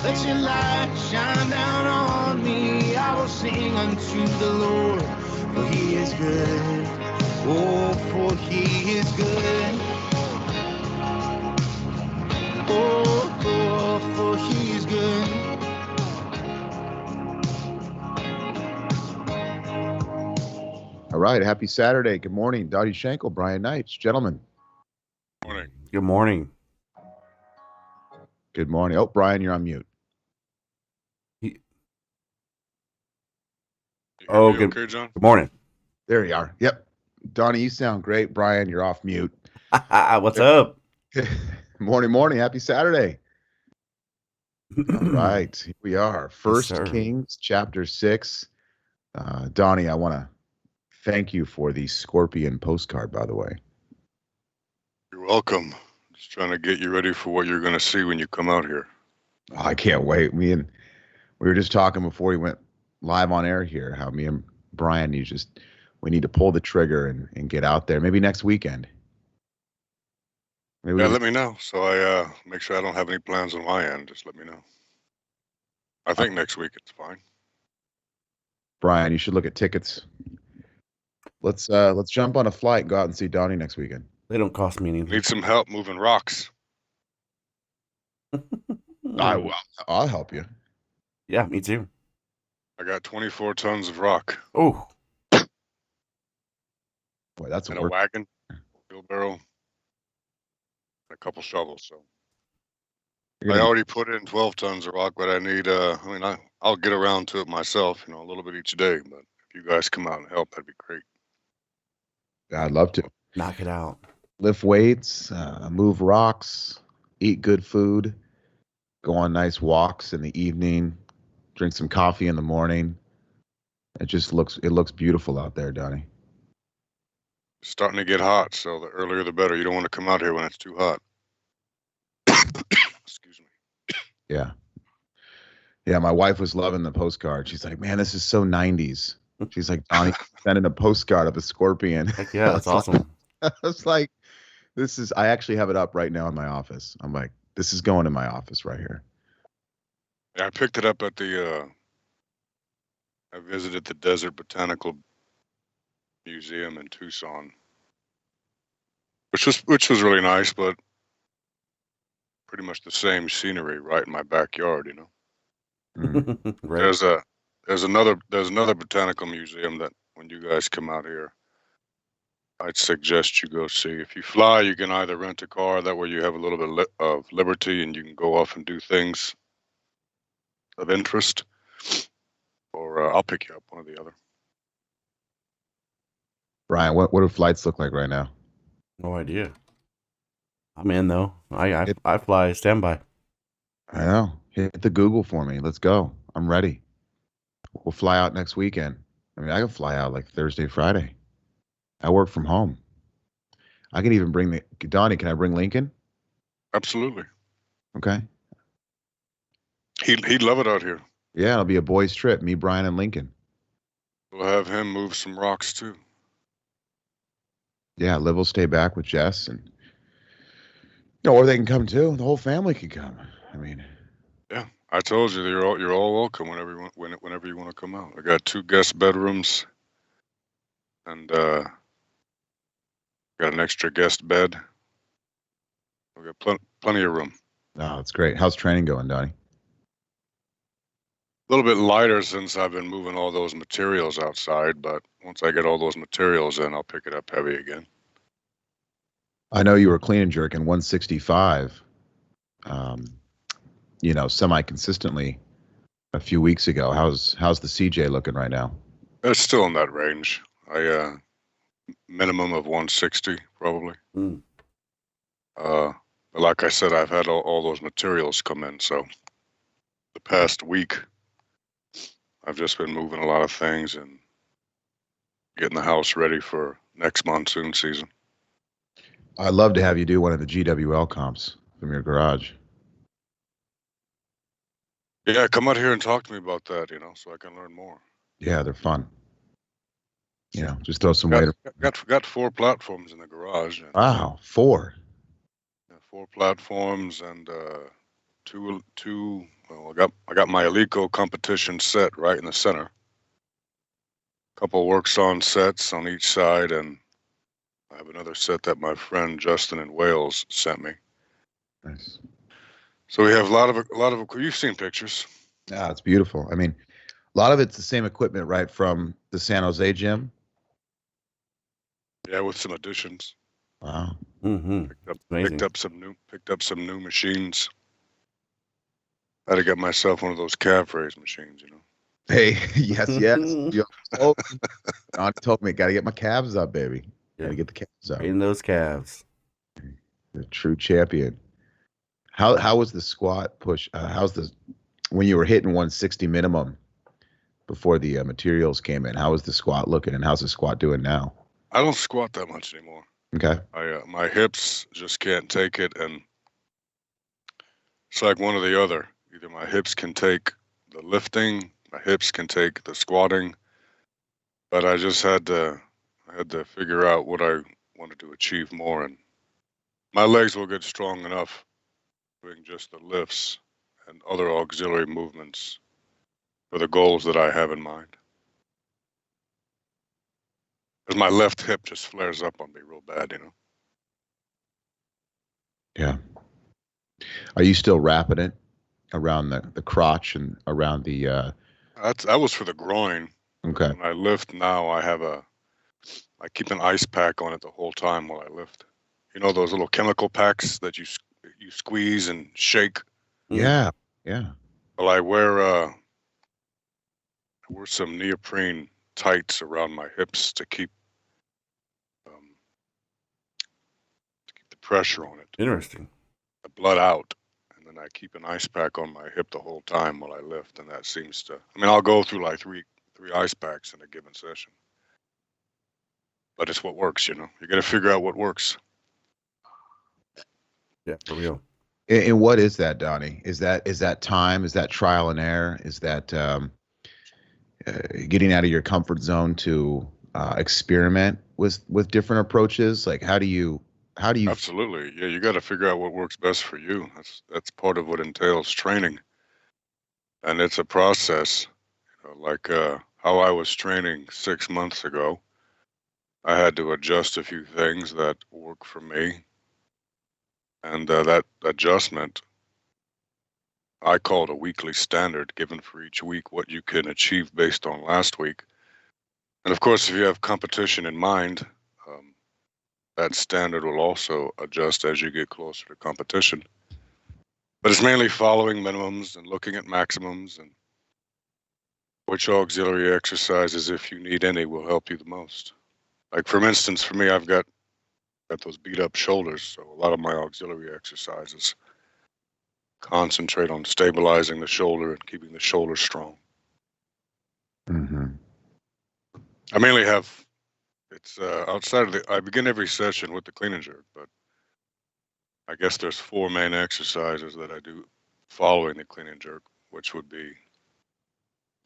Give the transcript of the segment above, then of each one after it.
Let your light shine down on me. I will sing unto the Lord, for he is good. Oh, for he is good. Oh, for he is good. All right. Happy Saturday. Good morning. Dottie Schenkel, Brian Knights. Gentlemen, Morning. Good morning. good morning. Oh, Brian, you're on mute. You hear Oh, me good. okay, John? Good morning. There you are. Yep. Donnie, you sound great. Brian, you're off mute. What's up? Morning. Happy Saturday. All right. Here we are. First sir. Kings chapter 6. Donnie, I want to thank you for the scorpion postcard, by the way. You're welcome. Just trying to get you ready for what you're going to see when you come out here. Oh, I can't wait. We were just talking before we went live on air here, how me and Brian we need to pull the trigger and get out there. Maybe next weekend. Maybe Yeah, let me know. So I make sure I don't have any plans on my end. Just let me know. I think next week it's fine. Brian, you should look at tickets. Let's jump on a flight and go out and see Donnie next weekend. They don't cost me anything. Need some help moving rocks. I'll help you. Yeah, me too. I got 24 tons of rock Oh, Boy, that's and a a work. wagon, wheelbarrow, and a couple shovels. So I already put in 12 tons of rock, but I need. I'll get around to it myself. A little bit each day. But if you guys come out and help, that'd be great. I'd love to. knock it out. Lift weights, move rocks, eat good food, go on nice walks in the evening, drink some coffee in the morning. It looks beautiful out there, Donnie. It's starting to get hot, so the earlier the better. You don't want to come out here when it's too hot. Excuse me. Yeah. Yeah, my wife was loving the postcard. She's like, man, this is so 90s. She's like, Donnie, sending a postcard of a scorpion. Heck yeah, that's awesome. I was like, I actually have it up right now in my office. I'm like, this is going in my office right here. Yeah, I picked it up at I visited the Desert Botanical Museum in Tucson, which was really nice, but pretty much the same scenery right in my backyard. Right. There's another botanical museum that when you guys come out here, I'd suggest you go see. If you fly, you can either rent a car. That way, you have a little bit of liberty, and you can go off and do things of interest. Or I'll pick you up, one or the other. Brian, what do flights look like right now? No idea. I'm in though. I fly standby. I know. Hit the Google for me. Let's go. I'm ready. We'll fly out next weekend. I mean, I can fly out like Thursday, Friday. I work from home. I can even bring Donnie. Can I bring Lincoln? Absolutely. Okay. He'd love it out here. Yeah, it'll be a boys' trip. Me, Brian, and Lincoln. We'll have him move some rocks too. Yeah, Liv will stay back with Jess, and or they can come too. The whole family can come. I mean, Yeah, I told you you're all welcome whenever you want to come out. I got 2 guest bedrooms, and got an extra guest bed. We got plenty of room. no, it's great. How's training going, Donnie? A little bit lighter since I've been moving all those materials outside, but once I get all those materials in, I'll pick it up heavy again. I know you were clean and jerking 165, semi consistently a few weeks ago. How's the CJ looking right now? It's still in that range. I minimum of 160 probably. Mm. But like I said, I've had all those materials come in, so the past week I've just been moving a lot of things and getting the house ready for next monsoon season. I'd love to have you do one of the GWL comps from your garage. Yeah, come out here and talk to me about that, so I can learn more. Yeah, they're fun. Just throw some weight. Got 4 platforms in the garage. And, Wow, 4. 4 platforms and two Well, I got my Eleiko competition set right in the center. Couple works on sets on each side, and I have another set that my friend Justin in Wales sent me. Nice. So we have a lot of. You've seen pictures. Yeah, it's beautiful. I mean, a lot of it's the same equipment, right, from the San Jose gym. Yeah, with some additions. Wow. Mm-hmm. Picked up some new machines. I had to get myself one of those calf raise machines, you know. Hey, yes. You told me. Don told me, got to get my calves up, baby. Got to get the calves up. In those calves. The true champion. How was the squat push? How's the when you were hitting 160 minimum before the materials came in? How was the squat looking, and how's the squat doing now? I don't squat that much anymore. Okay. My hips just can't take it, and it's like one or the other. Either my hips can take the lifting, my hips can take the squatting, but I just had to figure out what I wanted to achieve more, and my legs will get strong enough doing just the lifts and other auxiliary movements for the goals that I have in mind. Because my left hip just flares up on me real bad, you know. Yeah. Are you still wrapping it around the crotch and around the? That was for the groin. Okay. When I lift now, I keep an ice pack on it the whole time while I lift. You know those little chemical packs that you squeeze and shake. Yeah. Yeah. Well, I wear some neoprene tights around my hips to keep the pressure on it. Interesting. The blood out, and then I keep an ice pack on my hip the whole time while I lift, and that seems to. I mean, I'll go through like three ice packs in a given session, but it's what works. You know, you got to figure out what works. Yeah, for real. And what is that, Donnie? Is that time? Is that trial and error? Is that getting out of your comfort zone to experiment with different approaches? Like, how do you? Absolutely, yeah. You got to figure out what works best for you. That's part of what entails training, and it's a process. You know, like how I was training 6 months ago, I had to adjust a few things that work for me, and that adjustment I call it a weekly standard given for each week what you can achieve based on last week. And of course, if you have competition in mind, that standard will also adjust as you get closer to competition. But it's mainly following minimums and looking at maximums and which auxiliary exercises, if you need any, will help you the most. Like for instance, for me, I've got those beat up shoulders, so a lot of my auxiliary exercises concentrate on stabilizing the shoulder and keeping the shoulder strong. Mm-hmm. I mainly have it's outside of the. I begin every session with the clean and jerk, but I guess there's 4 main exercises that I do following the clean and jerk, which would be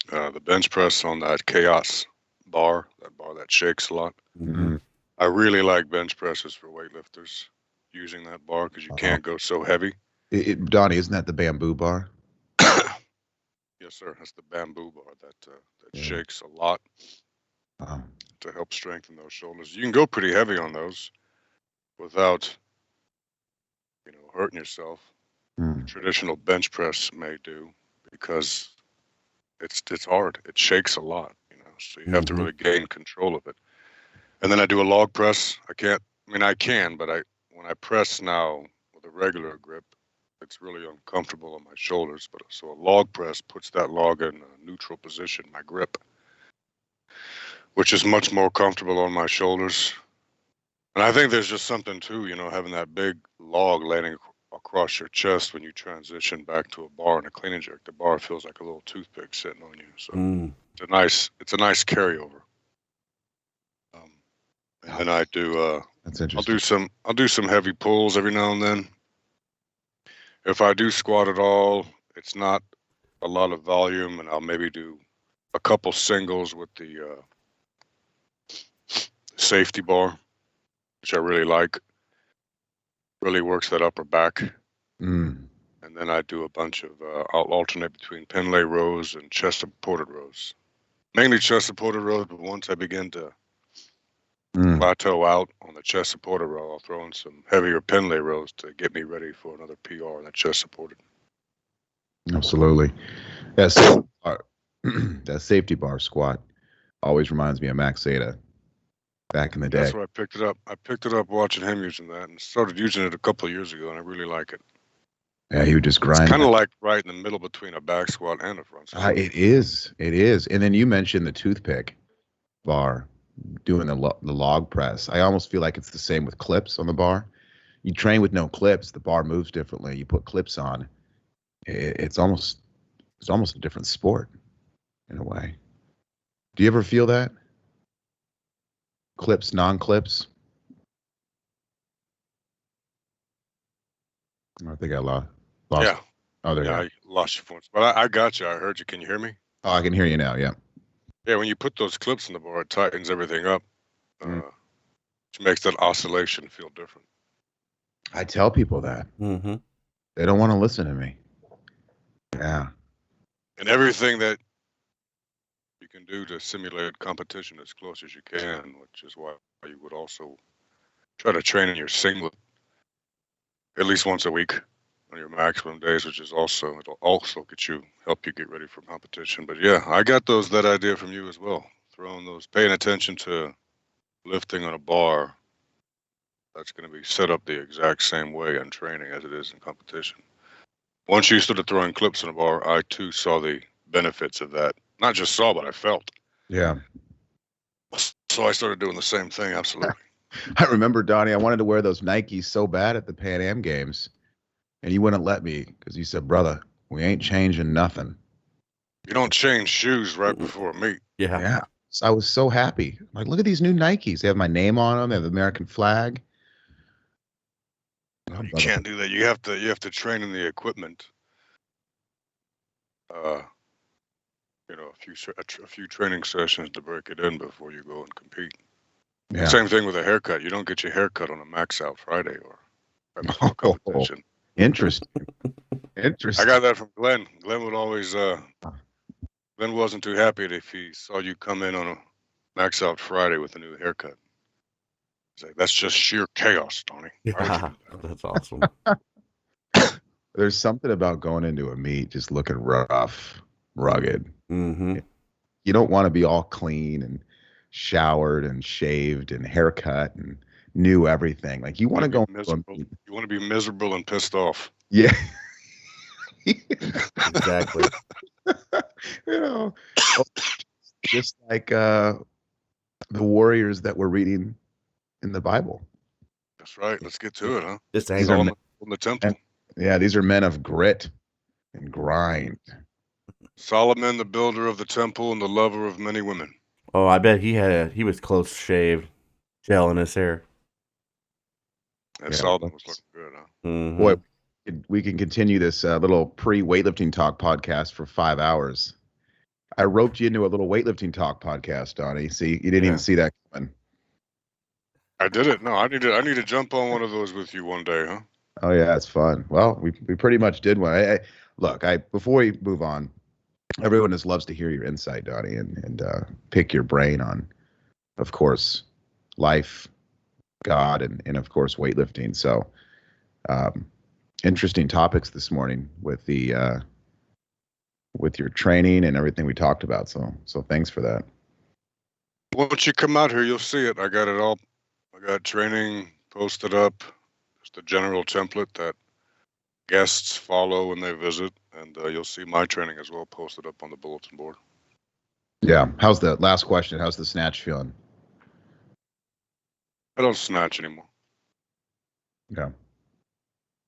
the bench press on that chaos bar, that shakes a lot. Mm-hmm. I really like bench presses for weightlifters using that bar because you can't go so heavy. Donnie, isn't that the bamboo bar? Yes, sir. That's the bamboo bar that shakes a lot to help strengthen those shoulders. You can go pretty heavy on those without, hurting yourself. Traditional bench press may do because it's hard. It shakes a lot, so you have to really gain control of it. And then I do a log press. I can, but when I press now with a regular grip, it's really uncomfortable on my shoulders. But so a log press puts that log in a neutral position, my grip, which is much more comfortable on my shoulders. And I think there's just something too, having that big log landing across your chest when you transition back to a bar and a clean and jerk. The bar feels like a little toothpick sitting on you. So it's a nice carryover. And then I do. That's interesting. I'll do some heavy pulls every now and then. If I do squat at all, it's not a lot of volume, and I'll maybe do a couple singles with the safety bar, which I really like. Really works that upper back. And And then I do a bunch of, I'll alternate between Pendlay rows and chest supported rows. Mainly chest supported rows, but once I begin to plateau out on the chest supported row, I'll throw in some heavier Pendlay rows to get me ready for another PR on the chest supported. Absolutely. That safety bar squat always reminds me of Max Zeta back in the day. That's where I picked it up. I picked it up watching him using that and started using it a couple of years ago, and I really like it. Yeah, he would just grind. It's kind of like right in the middle between a back squat and a front squat. It is. It is. And then you mentioned the toothpick bar, doing the log press. I almost feel like it's the same with clips on the bar. You train with no clips, the bar moves differently. You put clips on, it's almost a different sport in a way. Do you ever feel that? Clips, non-clips? I think I lost. Yeah. Oh, there you I go. lost your phone. But I got you. I heard you. Can you hear me? Oh, I can hear you now. Yeah. Yeah, when you put those clips in the bar, it tightens everything up, which makes that oscillation feel different. I tell people that. Mm-hmm. They don't want to listen to me. Yeah. And everything that you can do to simulate competition as close as you can, which is why you would also try to train in your singlet at least once a week on your maximum days, which is it'll also help you get ready for competition. But yeah, I got that idea from you as well. Paying attention to lifting on a bar, that's going to be set up the exact same way in training as it is in competition. Once you started throwing clips on a bar, I too saw the benefits of that. Not just saw, but I felt. Yeah. So I started doing the same thing. Absolutely. I remember, Donnie, I wanted to wear those Nikes so bad at the Pan Am Games, and you wouldn't let me because you said, brother, we ain't changing nothing. You don't change shoes right before a meet. Yeah. So I was so happy. Like, look at these new Nikes. They have my name on them. They have the American flag. Oh, you can't do that. You have to train in the equipment. A few training sessions to break it in before you go and compete. Yeah. Same thing with a haircut. You don't get your haircut on a Max Out Friday or right before competition. Interesting. I got that from Glenn. Glenn would always. Glenn wasn't too happy if he saw you come in on a Max Out Friday with a new haircut. He's like, that's just sheer chaos, Tony. Yeah, that's awesome. There's something about going into a meet just looking rough, rugged. Mm-hmm. You don't want to be all clean and showered and shaved and haircut and new everything. Like, you want to go miserable. You want to be miserable and pissed off. Yeah. Exactly. Just like the warriors that we're reading in the Bible. That's right. Let's get to it, huh? Just Solomon from the temple. Yeah, these are men of grit and grind. Solomon, the builder of the temple and the lover of many women. Oh, I bet he was close shaved, gel in his hair. And Solomon was looking good, huh? Mm-hmm. Boy, we can continue this little pre-weightlifting talk podcast for 5 hours. I roped you into a little weightlifting talk podcast, Donnie. See, you didn't even see that coming. I did it. No, I need to jump on one of those with you one day, huh? Oh yeah, it's fun. Well, we pretty much did one. Look, before we move on, everyone just loves to hear your insight, Donnie, and pick your brain on, of course, life, God, and of course weightlifting. So, interesting topics this morning with the with your training and everything we talked about. So thanks for that. Once you come out here, you'll see it. I got it all. I got training posted up. Just a general template that guests follow when they visit, and you'll see my training as well posted up on the bulletin board. Yeah. How's the last question? How's the snatch feeling? I don't snatch anymore. Okay.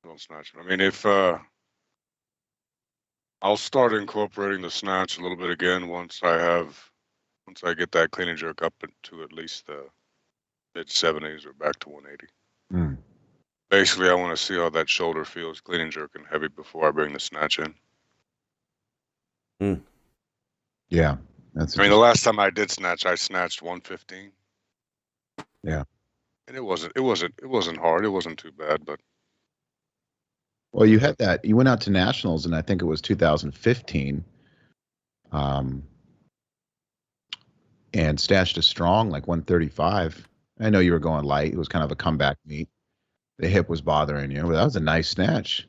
I don't snatch. I mean, if I'll start incorporating the snatch a little bit again once I get that clean and jerk up to at least the mid-70s or back to 180. Mm. Basically, I want to see how that shoulder feels clean and jerk and heavy before I bring the snatch in. Mm. Yeah. The last time I did snatch, I snatched 115. Yeah. And it wasn't hard. It wasn't too bad, but Well, you had that. You went out to nationals, and I think it was 2015, and stashed a strong like 135. I know you were going light. It was kind of a comeback meet. The hip was bothering you, but that was a nice snatch.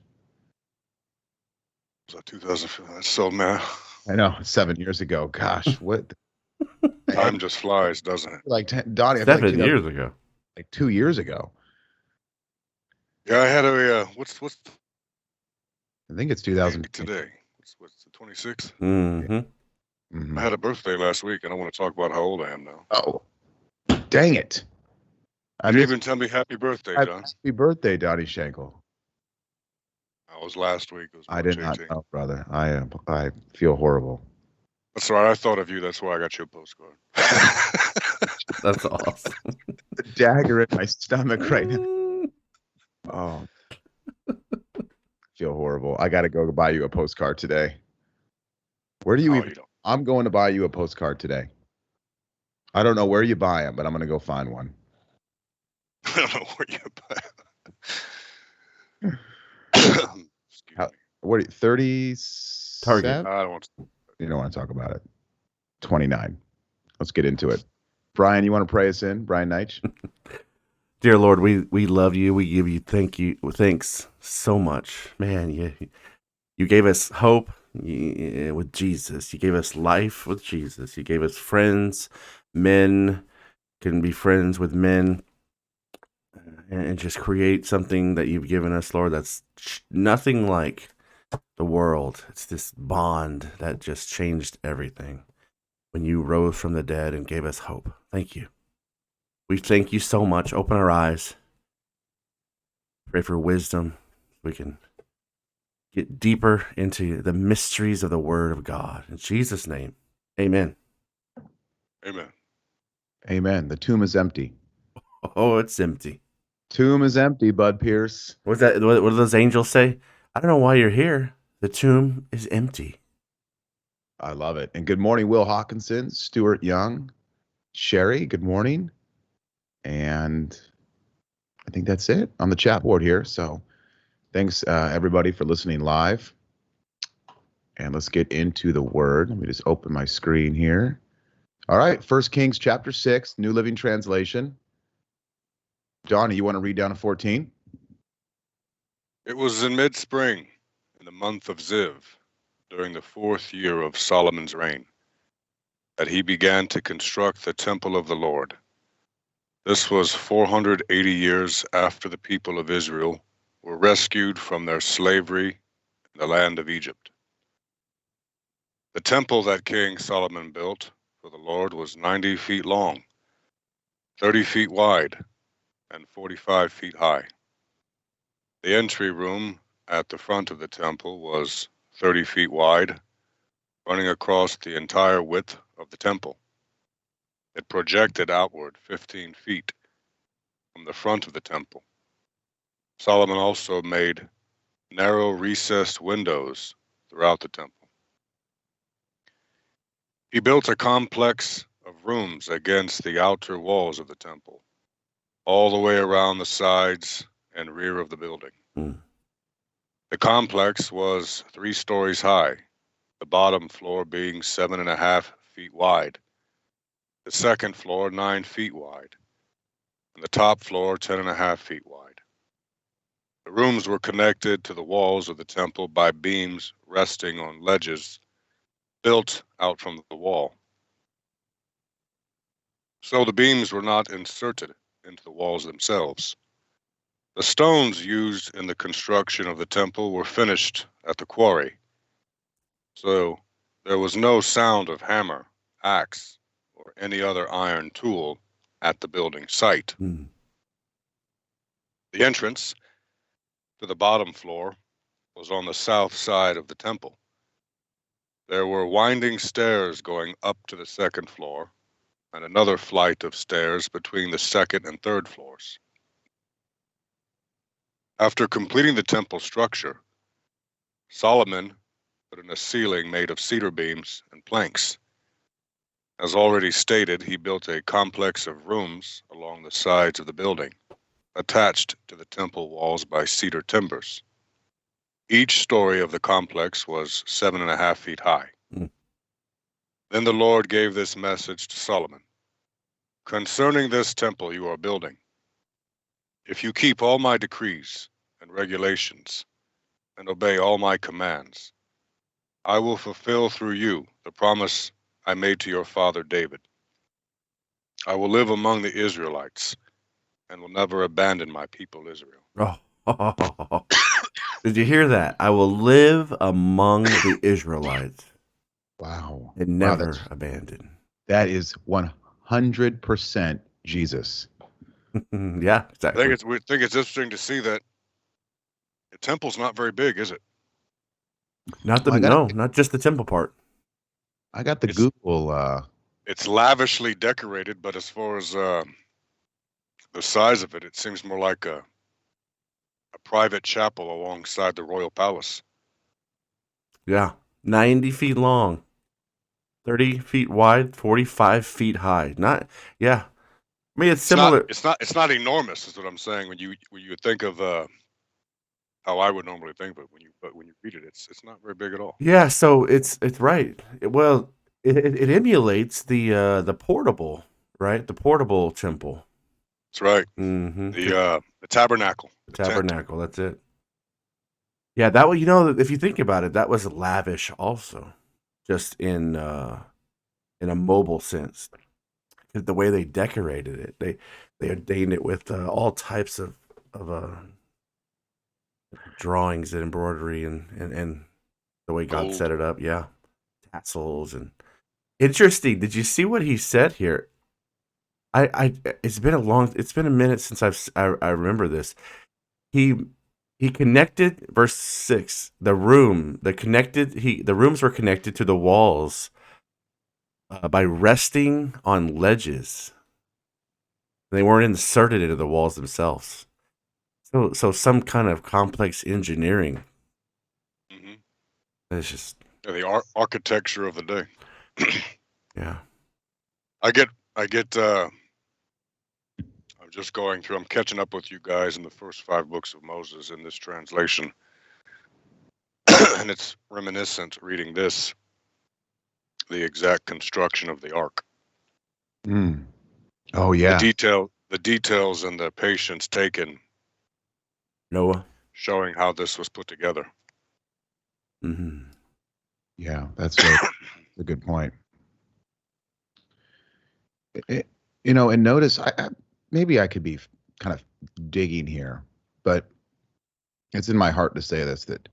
Was that 2015? That's so man. I know, 7 years ago. Gosh, what? Time just flies, doesn't it? Like Donnie, I feel like 7 years ago. like 2 years ago. Yeah, I had a what's I think it's the date 2000 today? What's the 26th? Mm-hmm. I had a birthday last week, and I want to talk about how old I am now. Oh, dang it! You didn't even tell me happy birthday, John. Happy birthday, Donnie Schenkel. That was last week. It was I March did not 18th. know, brother. I feel horrible. That's right. I thought of you. That's why I got you a postcard. That's awesome. The dagger in my stomach right now. Oh, feel horrible. I got to go buy you a postcard today. Where do you Oh, even? you don't. I'm going to buy you a postcard today. I don't know where you buy them, but I'm going to go find one. I don't know where you buy. Excuse me. What? 30? Target. I don't want to. You don't want to talk about it. 29. Let's get into it. Brian, you want to pray us in? Brian Neitch? Dear Lord, we love you. We give you thanks so much. Man, you gave us hope with Jesus. You gave us life with Jesus. You gave us friends. Men can be friends with men and just create something that you've given us, Lord, that's nothing like the world. It's this bond that just changed everything when you rose from the dead and gave us hope. Thank you. We thank you so much. Open our eyes. Pray for wisdom. We can get deeper into the mysteries of the Word of God. In Jesus' name, amen. Amen. Amen. The tomb is empty. Oh, it's empty. Tomb is empty, Bud Pierce. What's that? What do those angels say? I don't know why you're here. The tomb is empty. I love it. And good morning, Will Hawkinson, Stuart Young, Sherry, good morning. And I think that's it on the chat board here. So thanks, everybody, for listening live. And let's get into the word. Let me just open my screen here. All right, 1 Kings chapter 6, New Living Translation. Donnie, you want to read down to 14? It was in mid-spring, in the month of Ziv, during the 4th year of Solomon's reign, that he began to construct the temple of the Lord. This was 480 years after the people of Israel were rescued from their slavery in the land of Egypt. The temple that King Solomon built for the Lord was 90 feet long, 30 feet wide, and 45 feet high. The entry room at the front of the temple was 30 feet wide, running across the entire width of the temple. It projected outward 15 feet from the front of the temple. Solomon also made narrow recessed windows throughout the temple. He built a complex of rooms against the outer walls of the temple, all the way around the sides and rear of the building. The complex was 3 stories high, the bottom floor being 7.5 feet wide, the second floor 9 feet wide, and the top floor 10.5 feet wide. The rooms were connected to the walls of the temple by beams resting on ledges built out from the wall. So the beams were not inserted into the walls themselves. The stones used in the construction of the temple were finished at the quarry, so there was no sound of hammer, axe, or any other iron tool at the building site. The entrance to the bottom floor was on the south side of the temple. There were winding stairs going up to the second floor, and another flight of stairs between the second and third floors. After completing the temple structure, Solomon put in a ceiling made of cedar beams and planks. As already stated, he built a complex of rooms along the sides of the building, attached to the temple walls by cedar timbers. Each story of the complex was 7.5 feet high. Mm. Then the Lord gave this message to Solomon. Concerning this temple you are building, if you keep all my decrees and regulations and obey all my commands, I will fulfill through you the promise I made to your father David. I will live among the Israelites and will never abandon my people Israel. Oh, did you hear that? I will live among the Israelites Wow. and Wow, never abandon. that is 100% Jesus. Yeah, exactly. We think it's interesting to see that the temple's not very big, is it? Not the Well, no, not just the temple part. I got the It's- Google. It's lavishly decorated, but as far as the size of it, it seems more like a private chapel alongside the royal palace. Yeah, 90 feet long, 30 feet wide, 45 feet high. Not yeah. I mean, it's similar. It's not enormous, is what I'm saying. When you think of how I would normally think, but when you read it, it's not very big at all. Yeah, so it's right. Well, it emulates the portable, right? The portable temple. That's right. Mm-hmm. The tabernacle, The the tent. tabernacle. That's it. Yeah, that was, you know, if you think about it, that was lavish also, just in a mobile sense. The way they decorated it, they ordained it with all types of drawings and embroidery and the way God Gold. set it up. Yeah, tassels and interesting. Did you see what he said here? It's been a minute since I remember this. He connected verse 6, the rooms were connected to the walls by resting on ledges. They weren't inserted into the walls themselves. So some kind of complex engineering. Hmm. It's just Yeah, the architecture of the day. yeah. I get I'm just going through. I'm catching up with you guys in the first 5 books of Moses in this translation, and it's reminiscent reading this, the exact construction of the ark. Mm. Oh yeah. The details and the patience taken, Noah. showing how this was put together. Mm-hmm. Yeah, that's a good point. And notice, maybe I could be kind of digging here, but it's in my heart to say this, that,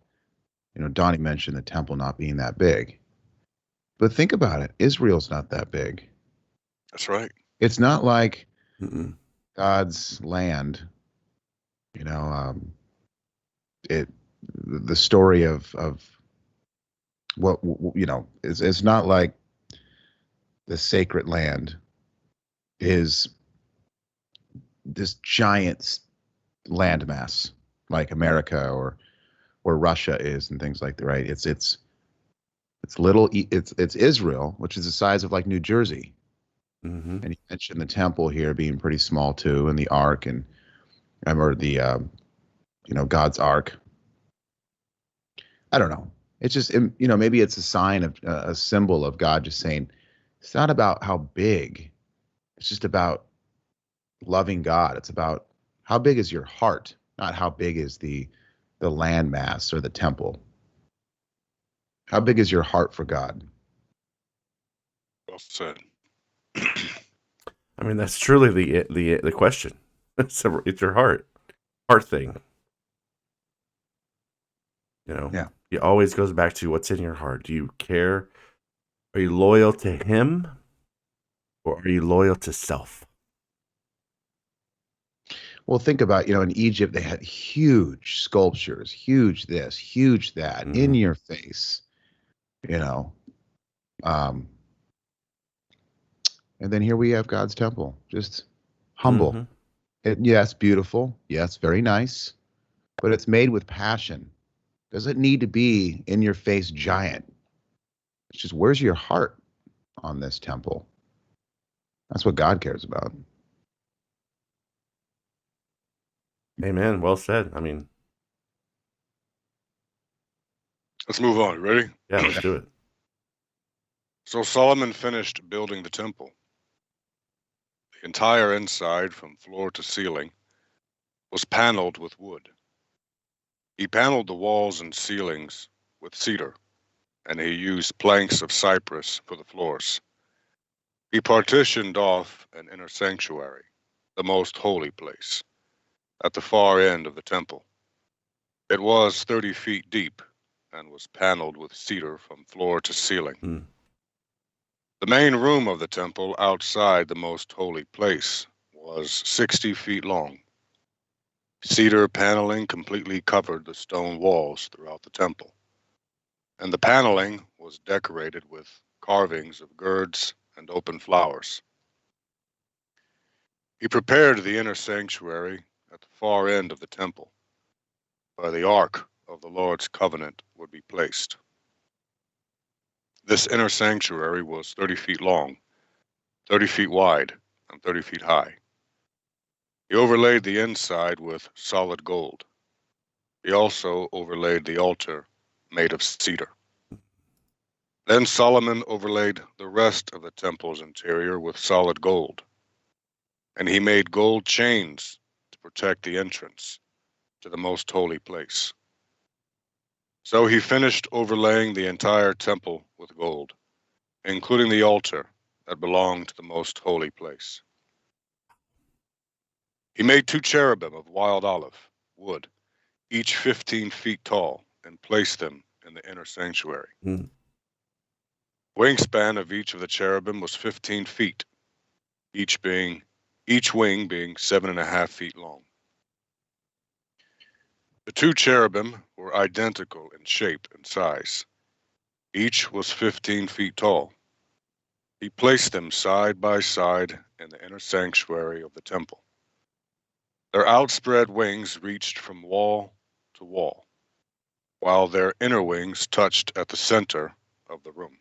Donnie mentioned the temple not being that big. But think about it. Israel's not that big. That's right. It's not like Mm-mm. God's land, the story of what, it's not like the sacred land is this giant landmass like America or Russia is and things like that, right? It's Israel, which is the size of like New Jersey. Mm-hmm. And you mentioned the temple here being pretty small too, and the ark, and I remember the God's ark. I don't know. It's just maybe it's a sign of a symbol of God just saying it's not about how big. It's just about loving God. It's about how big is your heart, not how big is the landmass or the temple. How big is your heart for God? Well said. I mean, that's truly the question. It's your heart thing. Yeah. It always goes back to what's in your heart. Do you care? Are you loyal to Him, or are you loyal to self? Well, think about, in Egypt, they had huge sculptures, huge this, huge that, in your face, Um, and then here we have God's temple, just humble. Mm-hmm. Yes, beautiful. Yes, very nice. But it's made with passion. Doesn't need to be in your face giant. It's just, where's your heart on this temple? That's what God cares about. Amen. Well said. I mean, Let's move on. You ready? Yeah, let's do it. So Solomon finished building the temple. The entire inside, from floor to ceiling, was paneled with wood. He paneled the walls and ceilings with cedar, and he used planks of cypress for the floors. He partitioned off an inner sanctuary, the most holy place, at the far end of the temple. It was 30 feet deep and was paneled with cedar from floor to ceiling. Hmm. The main room of the temple outside the most holy place was 60 feet long. Cedar paneling completely covered the stone walls throughout the temple, and the paneling was decorated with carvings of gourds and open flowers. He prepared the inner sanctuary at the far end of the temple, where the Ark of the Lord's covenant would be placed. This inner sanctuary was 30 feet long, 30 feet wide, and 30 feet high. He overlaid the inside with solid gold. He also overlaid the altar made of cedar. Then Solomon overlaid the rest of the temple's interior with solid gold, and he made gold chains to protect the entrance to the most holy place. So he finished overlaying the entire temple with gold, including the altar that belonged to the most holy place. He made 2 cherubim of wild olive wood, each 15 feet tall, and placed them in the inner sanctuary. Hmm. Wingspan of each of the cherubim was 15 feet, each wing being 7.5 feet long. The 2 cherubim were identical in shape and size. Each was 15 feet tall. He placed them side by side in the inner sanctuary of the temple. Their outspread wings reached from wall to wall, while their inner wings touched at the center of the room.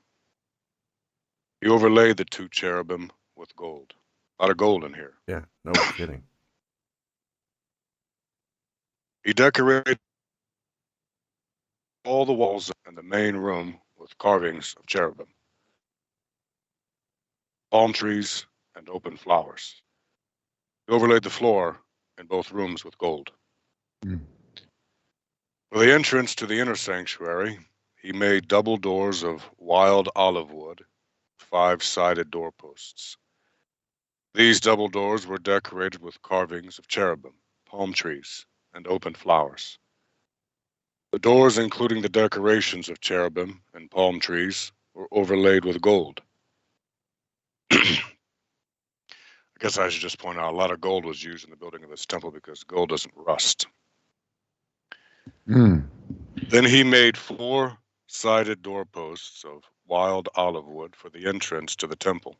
He overlaid the 2 cherubim with gold. A lot of gold in here. Yeah, no kidding. He decorated all the walls in the main room with carvings of cherubim, palm trees, and open flowers. He overlaid the floor in both rooms with gold. Hmm. For the entrance to the inner sanctuary, he made double doors of wild olive wood, 5-sided doorposts. These double doors were decorated with carvings of cherubim, palm trees, and open flowers. The doors, including the decorations of cherubim and palm trees, were overlaid with gold. I guess I should just point out a lot of gold was used in the building of this temple because gold doesn't rust. Hmm. Then he made 4-sided doorposts of wild olive wood for the entrance to the temple.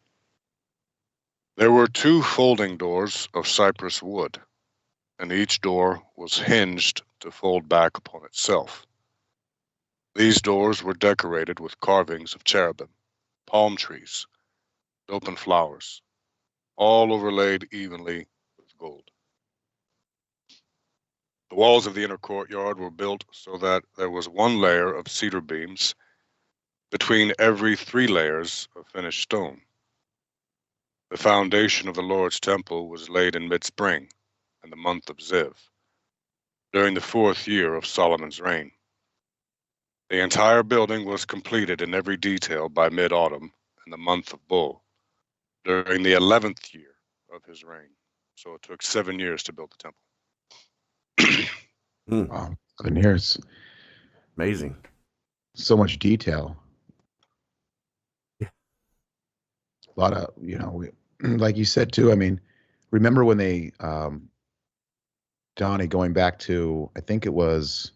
There were 2 folding doors of cypress wood, and each door was hinged to fold back upon itself. These doors were decorated with carvings of cherubim, palm trees, and open flowers, all overlaid evenly with gold. The walls of the inner courtyard were built so that there was 1 layer of cedar beams between every 3 layers of finished stone. The foundation of the Lord's temple was laid in mid-spring, in the month of Ziv, during the 4th year of Solomon's reign. The entire building was completed in every detail by mid-autumn in the month of Bul, during the 11th year of his reign. So it took 7 years to build the temple. Hmm. Wow. 7 years. Amazing. So much detail. Yeah. A lot of, like you said too, I mean, remember when they, Donnie, going back to, I think it was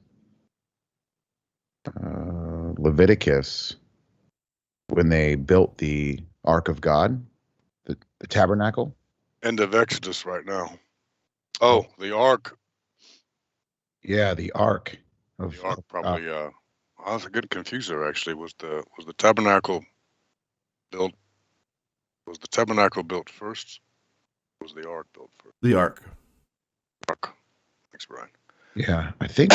Leviticus, when they built the Ark of God, the tabernacle. End of Exodus right now. Oh, the Ark. Yeah, the Ark. The Ark probably. That's a good confuser. Actually, was the tabernacle built? Was the tabernacle built first? Or was the Ark built first? The Ark. Ark. Thanks, Brian. Yeah, I think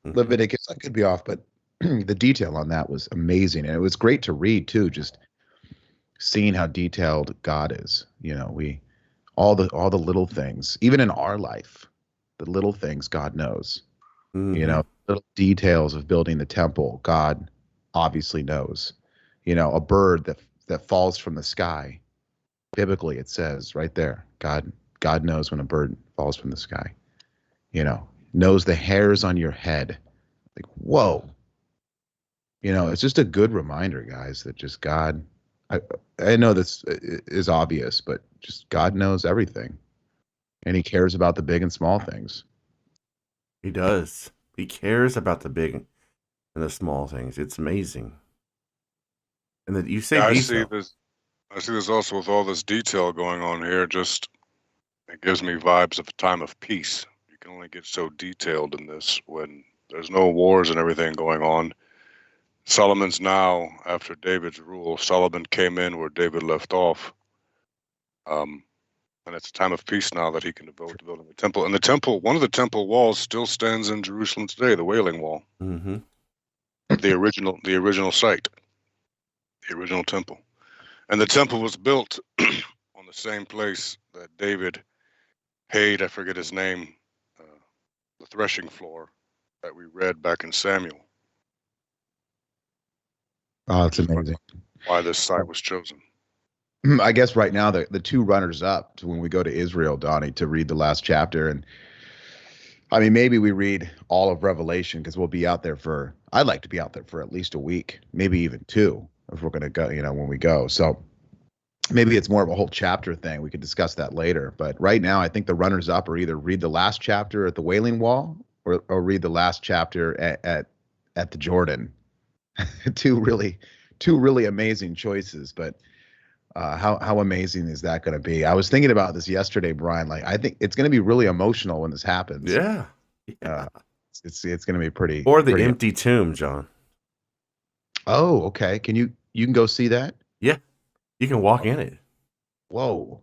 Leviticus. I could be off, but the detail on that was amazing, and it was great to read too. Just seeing how detailed God is. We all the little things, even in our life, the little things God knows. Hmm. Little details of building the temple, God obviously knows. A bird that falls from the sky. Biblically, it says right there, God knows when a bird falls from the sky. Knows the hairs on your head. Like, whoa. It's just a good reminder, guys, that just God. I know this is obvious, but just God knows everything, and He cares about the big and small things. He does. He cares about the big and the small things. It's amazing. And that you say Yeah, detail. I see this also with all this detail going on here. Just it gives me vibes of a time of peace. You can only get so detailed in this when there's no wars and everything going on. Solomon's now, after David's rule, Solomon came in where David left off. And it's a time of peace now that he can devote to building the temple. And the temple, one of the temple walls still stands in Jerusalem today, the Wailing Wall, Mm-hmm. the original site, the original temple. And the temple was built on the same place that David paid, I forget his name, the threshing floor that we read back in Samuel. Oh, it's amazing. Why this site was chosen. I guess right now the two runners up to when we go to Israel, Donnie, to read the last chapter, and I mean maybe we read all of Revelation because we'll be out there I'd like to be out there for at least a week, maybe even 2 if we're going to go, when we go. So maybe it's more of a whole chapter thing. We could discuss that later. But right now, I think the runners up are either read the last chapter at the Wailing Wall or read the last chapter at the Jordan. two really amazing choices. But how amazing is that going to be? I was thinking about this yesterday, Brian. Like, I think it's going to be really emotional when this happens. Yeah. It's going to be pretty. Or the pretty empty tomb, John. Oh, okay. You can go see that? Yeah. You can walk in it. Whoa.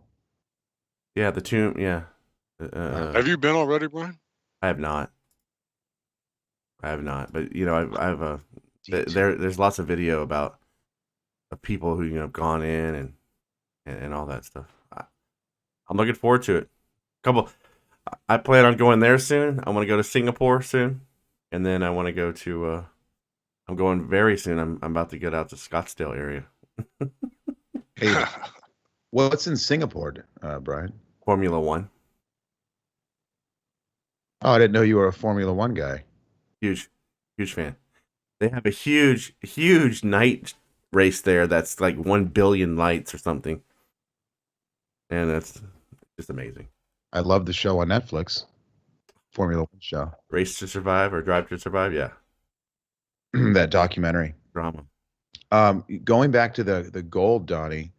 Yeah, the tomb. Yeah. Have you been already, Brian? I have not. But I've there's lots of video about people who have gone in and all that stuff. I'm looking forward to it. I plan on going there soon. I want to go to Singapore soon, and then I want to go to. I'm going very soon. I'm about to get out to Scottsdale area. Hey, what's in Singapore, Brian? Formula One. Oh, I didn't know you were a Formula One guy. Huge fan. They have a huge night race there that's like 1 billion lights or something. And that's just amazing. I love the show on Netflix. Formula One show. Race to Survive or Drive to Survive, yeah. That documentary. Drama. Going back to the gold, Donnie,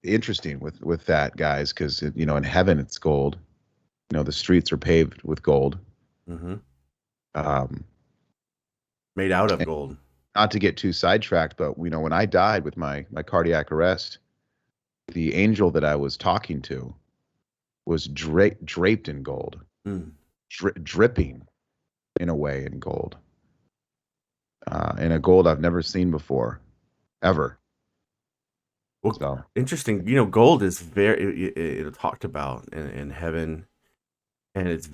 interesting with that, guys, because in heaven it's gold. The streets are paved with gold. Mm-hmm. Made out of gold. Not to get too sidetracked, but when I died with my cardiac arrest, the angel that I was talking to was draped in gold, dripping in a way in gold, in a gold I've never seen before, ever. Well, so. Interesting. Gold is very talked about in heaven, and it's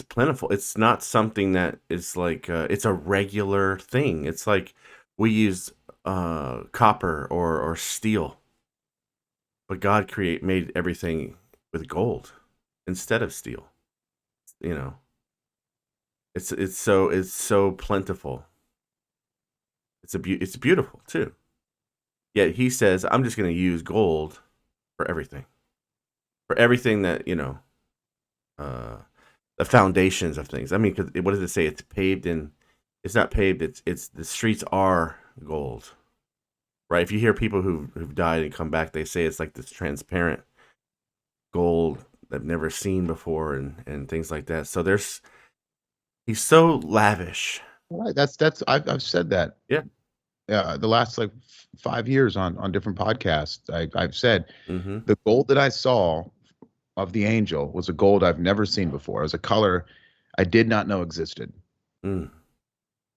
plentiful. It's not something that is like it's a regular thing. It's like we use copper or steel, but God made everything with gold instead of steel. It's so plentiful. It's beautiful too. Yet He says, "I'm just going to use gold for everything that the foundations of things." I mean, what does it say? It's paved in. It's not paved. It's the streets are gold, right? If you hear people who've died and come back, they say it's like this transparent gold they've never seen before, and things like that. So He's so lavish. Right. I've said that. Yeah. Yeah. The last 5 years on different podcasts, I've said mm-hmm. the gold that I saw of the angel was a gold I've never seen before. It was a color I did not know existed. Mm.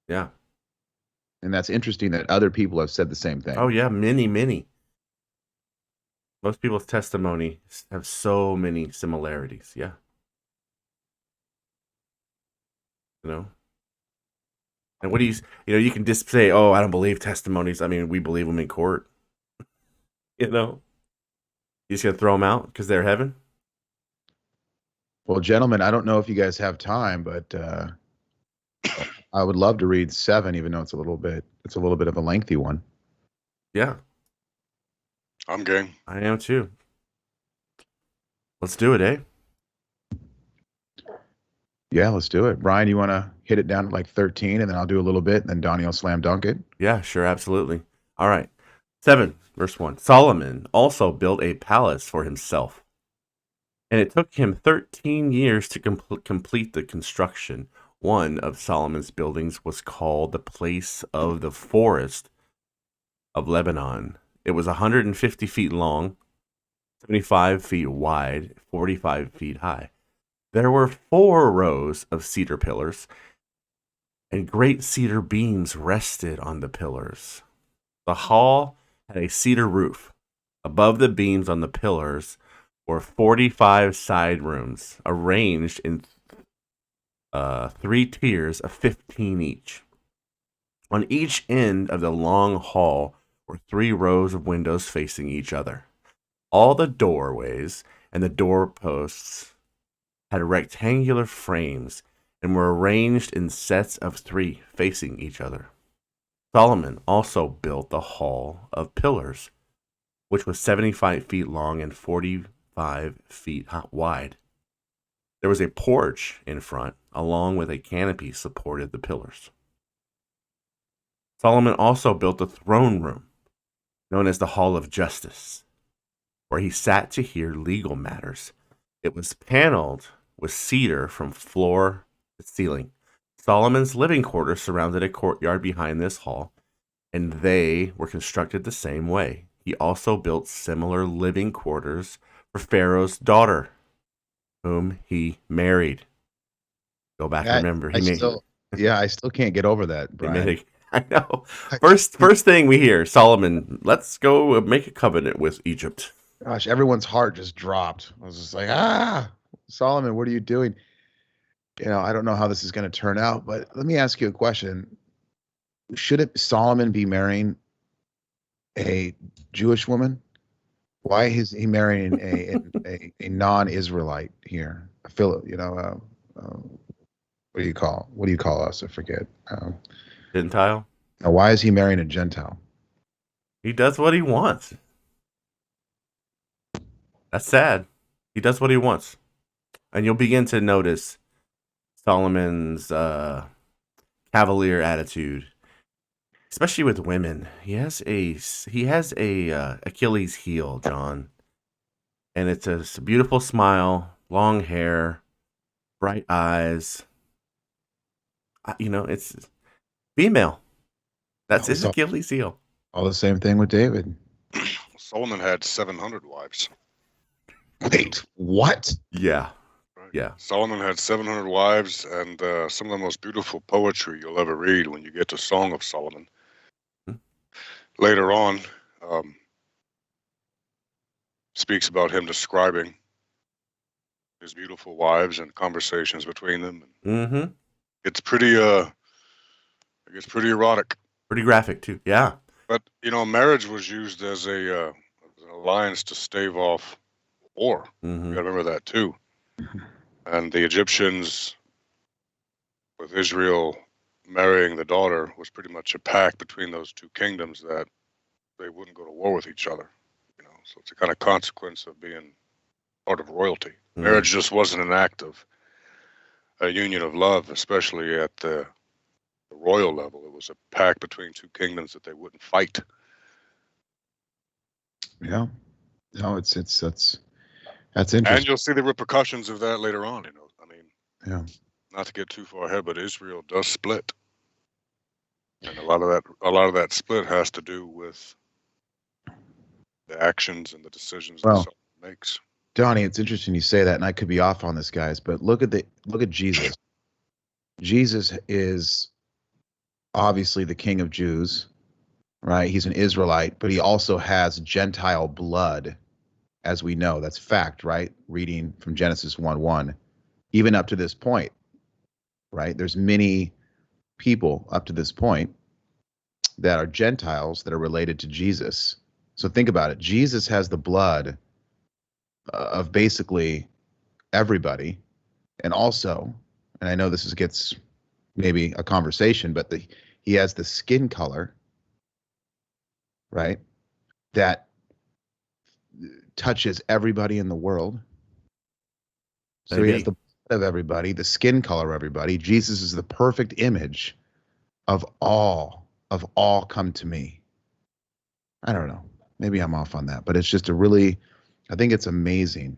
Yeah. And that's interesting that other people have said the same thing. Oh yeah, many. Most people's testimony have so many similarities. Yeah. You know. And what do you can just say, "Oh, I don't believe testimonies." I mean, we believe them in court. You know. You just gonna throw them out because they're heaven? Well, gentlemen, I don't know if you guys have time, but I would love to read 7, even though it's a little bit of a lengthy one. Yeah, I'm game. I am too. Let's do it, eh? Yeah, let's do it. Brian, you want to hit it down at like 13, and then I'll do a little bit, and then Donnie will slam dunk it. Yeah, sure, absolutely. All right. 7, verse 1. Solomon also built a palace for himself, and it took him 13 years to complete the construction. One of Solomon's buildings was called the Place of the Forest of Lebanon. It was 150 feet long, 75 feet wide, 45 feet high. There were 4 rows of cedar pillars, and great cedar beams rested on the pillars. The hall had a cedar roof. Above the beams on the pillars were 45 side rooms, arranged in 3 tiers of 15 each. On each end of the long hall were 3 rows of windows facing each other. All the doorways and the doorposts had rectangular frames and were arranged in sets of 3 facing each other. Solomon also built the Hall of Pillars, which was 75 feet long and 45 feet wide. There was a porch in front, along with a canopy supported the pillars. Solomon also built the throne room, known as the Hall of Justice, where he sat to hear legal matters. It was paneled with cedar from floor to ceiling. Solomon's living quarters surrounded a courtyard behind this hall, and they were constructed the same way. He also built similar living quarters for Pharaoh's daughter, whom he married. Go back, remember. I still can't get over that, Brian. I know. First thing we hear, Solomon, let's go make a covenant with Egypt. Gosh, everyone's heart just dropped. I was just like, Solomon, what are you doing? I don't know how this is going to turn out, but let me ask you a question. Should Solomon be marrying a Jewish woman? Why is he marrying a non-Israelite here? What do you call us? I forget. Gentile? Now, why is he marrying a Gentile? He does what he wants. That's sad. He does what he wants. And you'll begin to notice Solomon's cavalier attitude, especially with women. He has a Achilles heel, John. And it's a beautiful smile, long hair, bright eyes. It's female. That's his Achilles heel. All the same thing with David. Solomon had 700 wives. Wait, what? Yeah. Right. Yeah. Solomon had 700 wives, and some of the most beautiful poetry you'll ever read when you get to Song of Solomon. Later on, speaks about him describing his beautiful wives and conversations between them. Mm-hmm. It's pretty, pretty erotic. Pretty graphic too. Yeah. But marriage was used as an alliance to stave off war. Mm-hmm. You got to remember that too. And the Egyptians, with Israel marrying the daughter, was pretty much a pact between those 2 kingdoms that they wouldn't go to war with each other. So it's a kind of consequence of being part of royalty. Mm-hmm. Marriage just wasn't an act of a union of love, especially at the royal level. It was a pact between 2 kingdoms that they wouldn't fight. Yeah. No, that's interesting. And you'll see the repercussions of that later on. Yeah. Not to get too far ahead, but Israel does split, and a lot of that split has to do with the actions and the decisions that Solomon makes. Donnie, it's interesting you say that, and I could be off on this, guys, but look at Jesus. Jesus is obviously the King of Jews, right? He's an Israelite, but he also has Gentile blood, as we know. That's fact, right? Reading from Genesis 1:1, even up to this point, right? There's many people up to this point that are Gentiles that are related to Jesus. So think about it. Jesus has the blood of basically everybody, and also, and I know this gets maybe a conversation, but he has the skin color, right? That touches everybody in the world. So he has the blood of everybody, the skin color of everybody. Jesus is the perfect image of all come to me. I don't know. Maybe I'm off on that, but it's just I think it's amazing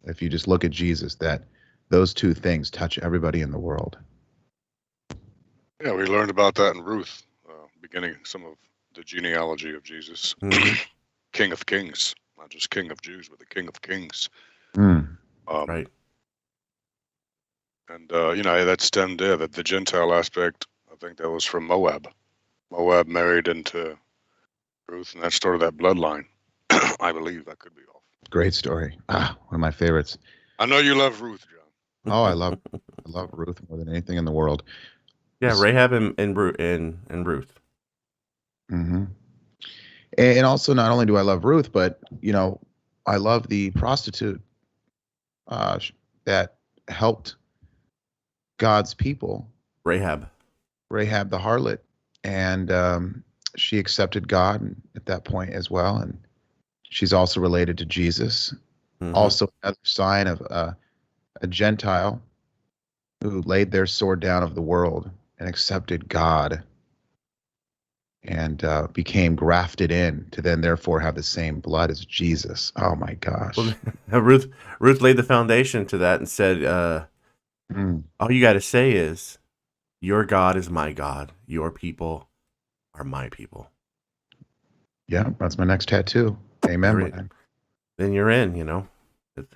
if you just look at Jesus that those two things touch everybody in the world. Yeah, we learned about that in Ruth, beginning some of the genealogy of Jesus. King of Kings, not just King of Jews, but the King of Kings. Right. And, that stemmed there, that the Gentile aspect, I think that was from Moab. Moab married into Ruth, and that started that bloodline. I believe. That could be off. Great story. One of my favorites. I know you love Ruth, John. Oh, I love Ruth more than anything in the world. Yeah, Rahab and Ruth. Mm-hmm. And also, not only do I love Ruth, but I love the prostitute that helped God's people. Rahab the harlot, and she accepted God at that point as well, and she's also related to Jesus. Also, another sign of a Gentile who laid their sword down of the world and accepted God, and became grafted in to then therefore have the same blood as Jesus. Oh my gosh! Well, Ruth laid the foundation to that and said, all you got to say is, your God is my God. Your people are my people. Yeah, that's my next tattoo. Amen. Then you're in, It's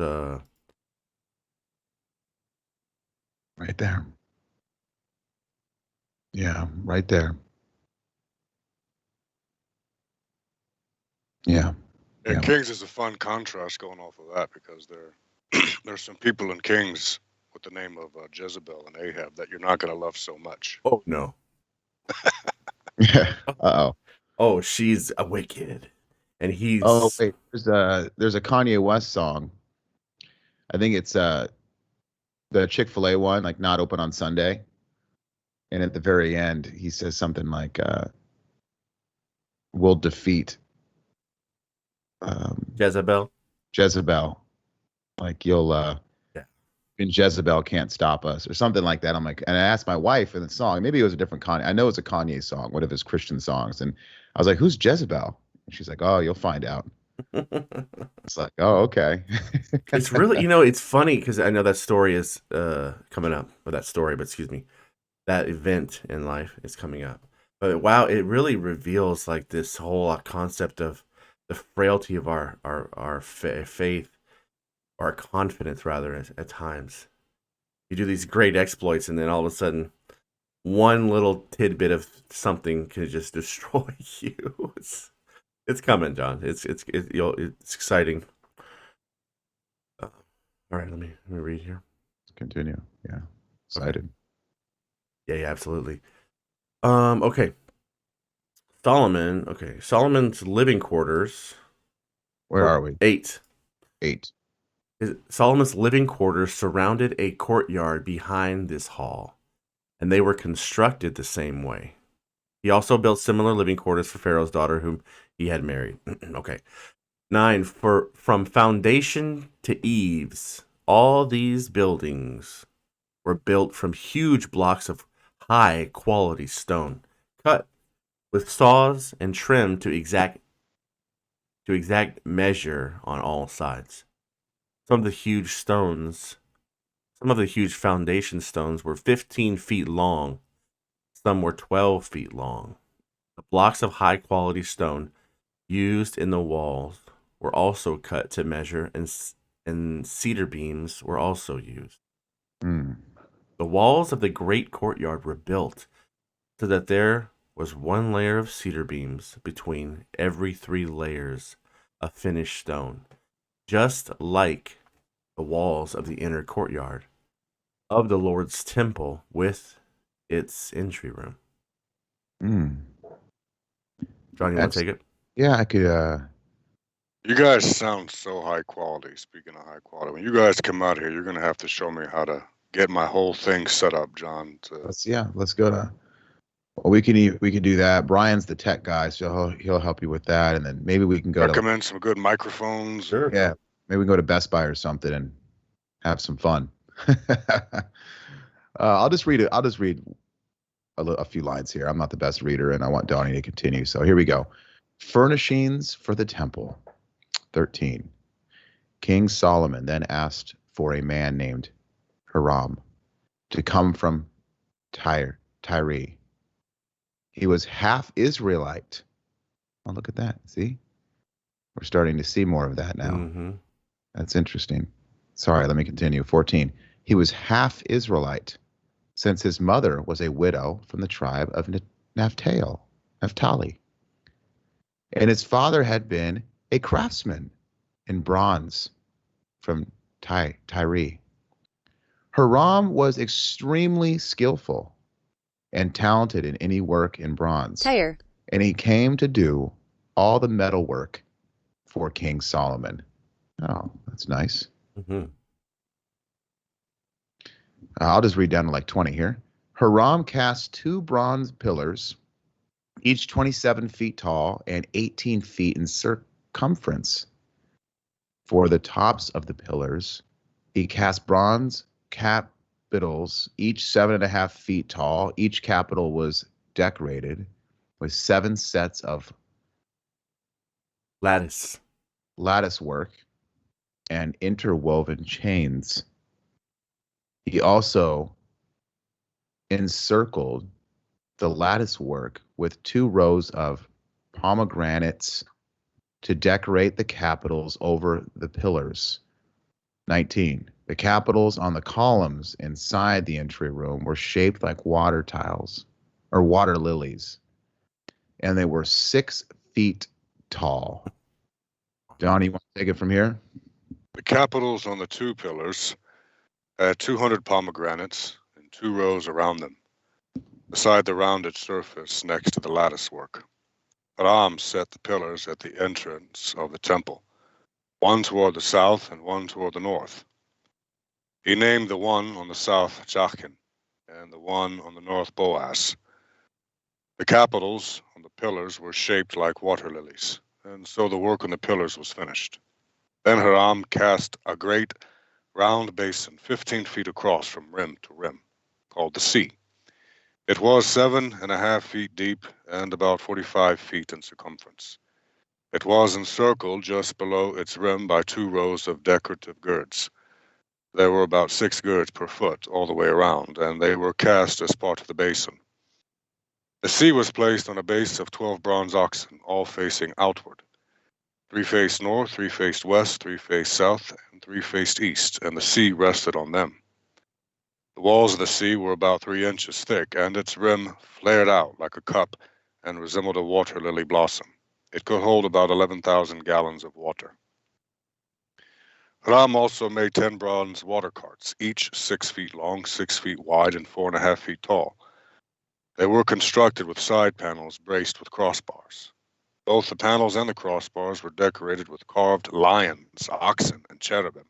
right there. Yeah, right there. Yeah. And Kings is a fun contrast going off of that, because there's some people in Kings with the name of Jezebel and Ahab that you're not going to love so much. Oh no. Uh-oh. Oh, she's a wicked. And he's... Oh, wait. There's a Kanye West song. I think it's the Chick-fil-A one, like Not Open on Sunday. And at the very end, he says something like, we'll defeat Jezebel. Like and Jezebel can't stop us, or something like that. I'm like, and I asked my wife in the song, maybe it was a different Kanye. I know it's a Kanye song, one of his Christian songs. And I was like, who's Jezebel? And she's like, oh, you'll find out. It's like, oh, okay. It's really, it's funny because I know that story is coming up, or that story, but excuse me, that event in life is coming up. But wow, it really reveals like this whole concept of the frailty of our faith, our confidence rather, at times. You do these great exploits, and then all of a sudden, one little tidbit of something can just destroy you. It's coming, John. It's exciting. All right, let me read here. Continue. Yeah, excited. Okay. Yeah, absolutely. Okay. Solomon's living quarters. Where are we? 8. Solomon's living quarters surrounded a courtyard behind this hall, and they were constructed the same way. He also built similar living quarters for Pharaoh's daughter, whom he had married. Okay. 9. From foundation to eaves, all these buildings were built from huge blocks of high-quality stone, cut with saws and trimmed to exact measure on all sides. Some of the huge foundation stones were 15 feet long. Some were 12 feet long. The blocks of high-quality stone used in the walls were also cut to measure, and cedar beams were also used. The walls of the great courtyard were built so that there was one layer of cedar beams between every 3 layers of finished stone, just like the walls of the inner courtyard of the Lord's temple with its entry room. Mm. John, you want That's- to take it? Yeah, I could. You guys sound so high quality. Speaking of high quality, when you guys come out here, you're gonna have to show me how to get my whole thing set up, John. Let's go to. Well, we can do that. Brian's the tech guy, so he'll help you with that, and then maybe we can go to. Recommend some good microphones. Sure. Yeah, maybe we can go to Best Buy or something and have some fun. I'll just read a few lines here. I'm not the best reader, and I want Donnie to continue. So here we go. Furnishings for the temple. 13. King Solomon then asked for a man named Hiram to come from Tyre. He was half Israelite. Oh, look at that. See? We're starting to see more of that now. Mm-hmm. That's interesting. Sorry, let me continue. 14. He was half Israelite, since his mother was a widow from the tribe of Naphtali. And his father had been a craftsman in bronze from Tyre. Hiram was extremely skillful and talented in any work in bronze. Tyre. And he came to do all the metal work for King Solomon. Oh, that's nice. Mm-hmm. I'll just read down to like 20 here. Hiram cast 2 bronze pillars, each 27 feet tall and 18 feet in circumference. For the tops of the pillars, he cast bronze capitals, each 7.5 feet tall. Each capital was decorated with 7 sets of Lattice work and interwoven chains. He also encircled the lattice work with 2 rows of pomegranates to decorate the capitals over the pillars. 19. The capitals on the columns inside the entry room were shaped like water tiles or water lilies, and they were 6 feet tall. Donnie, you want to take it from here? The capitals on the 2 pillars had 200 pomegranates in 2 rows around them, beside the rounded surface next to the lattice work. Hiram set the pillars at the entrance of the temple, one toward the south and one toward the north. He named the one on the south Jachin and the one on the north Boaz. The capitals on the pillars were shaped like water lilies, and so the work on the pillars was finished. Then Hiram cast a great round basin 15 feet across from rim to rim, called the sea. It was 7.5 feet deep and about 45 feet in circumference. It was encircled just below its rim by 2 rows of decorative girds. There were about 6 girds per foot all the way around, and they were cast as part of the basin. The sea was placed on a base of 12 bronze oxen, all facing outward. 3 faced north, 3 faced west, 3 faced south, and 3 faced east, and the sea rested on them. The walls of the sea were about 3 inches thick, and its rim flared out like a cup and resembled a water lily blossom. It could hold about 11,000 gallons of water. Hiram also made 10 bronze water carts, each 6 feet long, 6 feet wide, and 4.5 feet tall. They were constructed with side panels braced with crossbars. Both the panels and the crossbars were decorated with carved lions, oxen, and cherubim.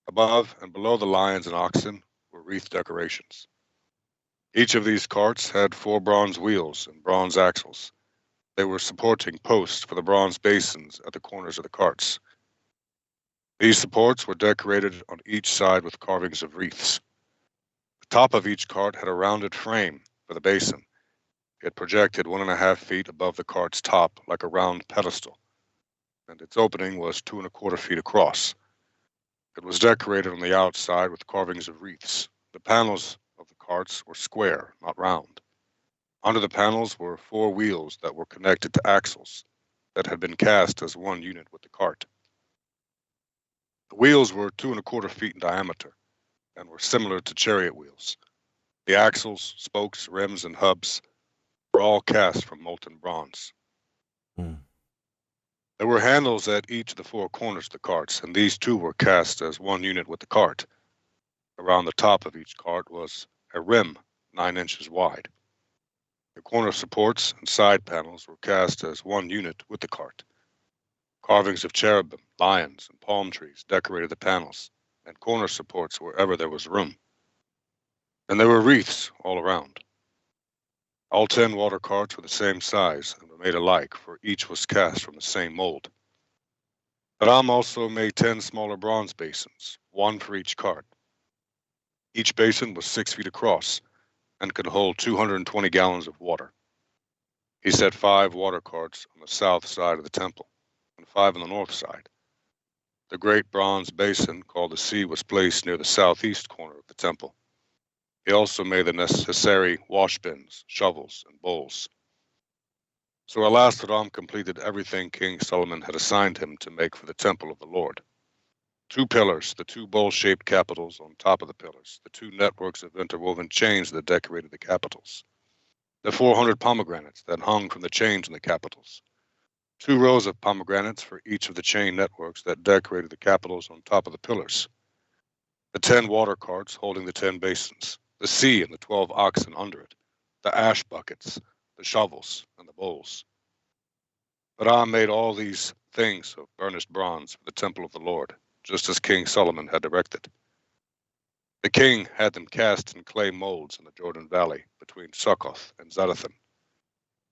Above and below the lions and oxen were wreath decorations. Each of these carts had 4 bronze wheels and bronze axles. They were supporting posts for the bronze basins at the corners of the carts. These supports were decorated on each side with carvings of wreaths. The top of each cart had a rounded frame for the basin. It projected 1.5 feet above the cart's top like a round pedestal, and its opening was 2.25 feet across. It was decorated on the outside with carvings of wreaths. The panels of the carts were square, not round. Under the panels were 4 wheels that were connected to axles that had been cast as one unit with the cart. The wheels were 2.25 feet in diameter and were similar to chariot wheels. The axles, spokes, rims, and hubs were all cast from molten bronze. Hmm. There were handles at each of the four corners of the carts, and these too were cast as one unit with the cart. Around the top of each cart was a rim 9 inches wide. The corner supports and side panels were cast as one unit with the cart. Carvings of cherubim, lions, and palm trees decorated the panels and corner supports wherever there was room. And there were wreaths all around. All 10 water carts were the same size and were made alike, for each was cast from the same mold. Hiram also made 10 smaller bronze basins, one for each cart. Each basin was 6 feet across and could hold 220 gallons of water. He set 5 water carts on the south side of the temple and 5 on the north side. The great bronze basin called the sea was placed near the southeast corner of the temple. He also made the necessary wash bins, shovels, and bowls. So at last Hiram completed everything King Solomon had assigned him to make for the temple of the Lord. 2 pillars, the 2 bowl-shaped capitals on top of the pillars, the 2 networks of interwoven chains that decorated the capitals, the 400 pomegranates that hung from the chains in the capitals, 2 rows of pomegranates for each of the chain networks that decorated the capitals on top of the pillars, the 10 water carts holding the 10 basins, the sea and the 12 oxen under it, the ash buckets, the shovels, and the bowls. Hiram made all these things of burnished bronze for the temple of the Lord, just as King Solomon had directed. The king had them cast in clay molds in the Jordan Valley between Succoth and Zarethan.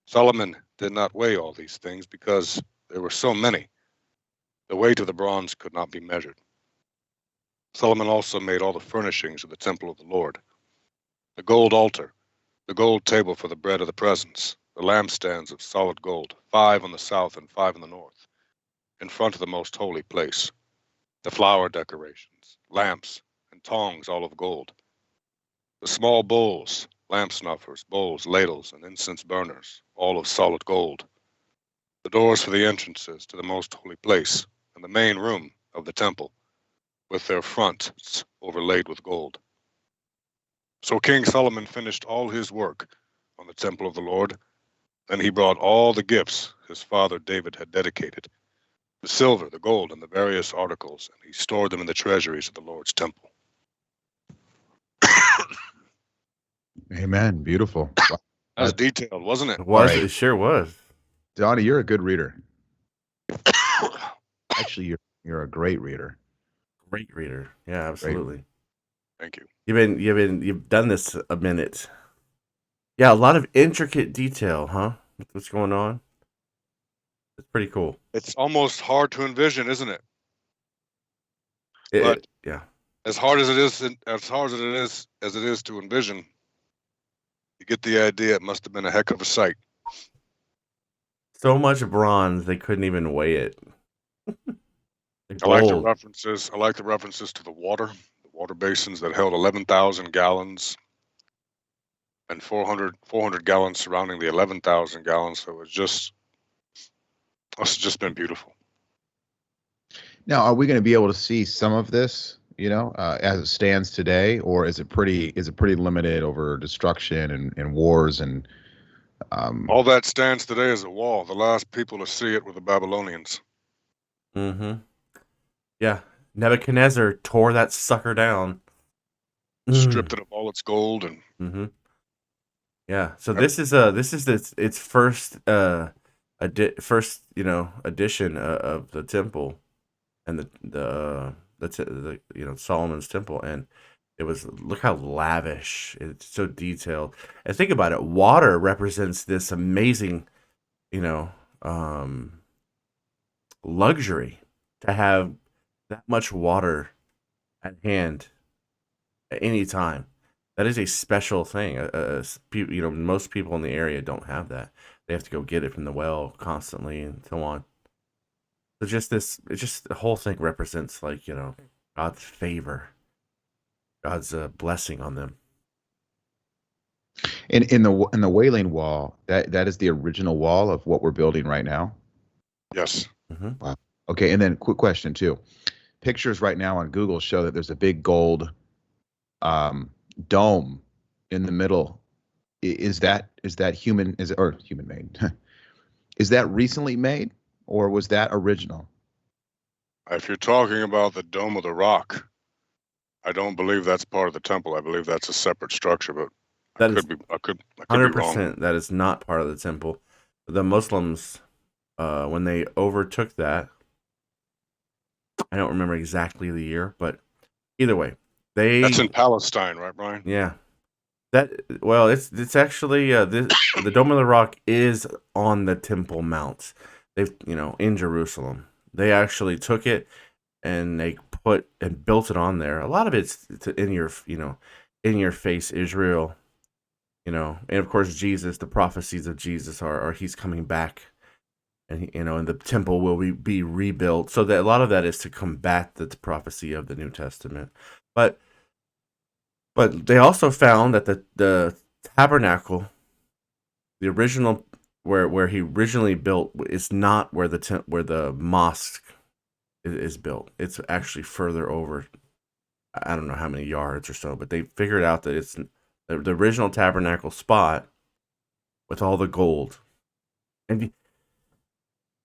Solomon did not weigh all these things because there were so many. The weight of the bronze could not be measured. Solomon also made all the furnishings of the temple of the Lord: the gold altar, the gold table for the bread of the presence, the lampstands of solid gold, 5 on the south and 5 on the north, in front of the most holy place, the flower decorations, lamps, and tongs all of gold, the small bowls, lamp snuffers, bowls, ladles, and incense burners, all of solid gold, the doors for the entrances to the most holy place, and the main room of the temple, with their fronts overlaid with gold. So King Solomon finished all his work on the temple of the Lord, and he brought all the gifts his father David had dedicated, the silver, the gold, and the various articles, and he stored them in the treasuries of the Lord's temple. Amen. Beautiful. Wow. That was detailed, wasn't it? It was. Right. It sure was. Donnie, you're a good reader. Actually, you're a great reader. Great reader. Yeah, absolutely. Thank you. You've done this a minute. Yeah, a lot of intricate detail, huh? What's going on? It's pretty cool. It's almost hard to envision, isn't it? But yeah. As hard as it is to envision, you get the idea. It must have been a heck of a sight. So much bronze they couldn't even weigh it. I like the references. I like the references to the water basins that held 11,000 gallons and 400 gallons surrounding the 11,000 gallons. So it's just been beautiful. Now, are we going to be able to see some of this, as it stands today, or is it pretty limited over destruction and wars and all that stands today is a wall. The last people to see it were the Babylonians. Mm-hmm. Yeah. Nebuchadnezzar tore that sucker down. Stripped it of all its gold and mm-hmm. Yeah. So this is its first edition of the temple and the Solomon's temple, and it was, look how lavish, it's so detailed. And think about it, water represents this amazing luxury to have that much water at hand at any time. That is a special thing. Most people in the area don't have that. They have to go get it from the well constantly and so on. So the whole thing represents God's favor, God's blessing on them. in the Wailing Wall, that is the original wall of what we're building right now. Yes. Mm-hmm. Wow. Okay, and then quick question too. Pictures right now on Google show that there's a big gold dome in the middle, is that human or human made? Is that recently made, or was that original? If you're talking about the Dome of the Rock, I don't believe that's part of the temple. I believe that's a separate structure, but That I is could be wrong. 100%. That is not part of the temple. The Muslims, when they overtook that, I don't remember exactly the year, but either way, That's in Palestine, right, Brian? Yeah. It's actually the Dome of the Rock is on the Temple Mount. They've in Jerusalem. They actually took it and they put and built it on there. A lot of it's in your face Israel, and of course Jesus. The prophecies of Jesus are he's coming back, and and the temple will be rebuilt. So that a lot of that is to combat the prophecy of the New Testament, but they also found that the tabernacle, the original where he originally built, is not where the mosque is built. It's actually further over. I don't know how many yards or so, but they figured out that it's the original tabernacle spot with all the gold, and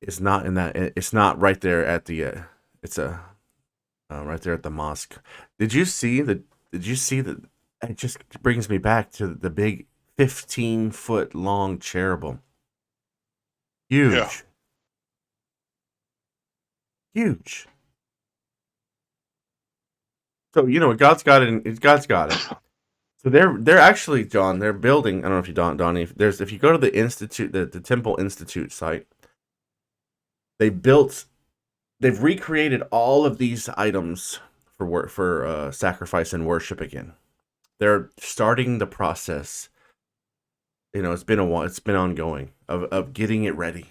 it's not in that. It's not right there at the. It's right there at the mosque. Did you see that? It just brings me back to the big 15-foot long cherubim. Huge. Yeah. Huge. So God's got it. God's got it. So they're actually, John. They're building. I don't know if you Donnie. If you go to the institute, the Temple Institute site, they've recreated all of these items for sacrifice and worship again. They're starting the process. It's been a while. It's been ongoing of getting it ready.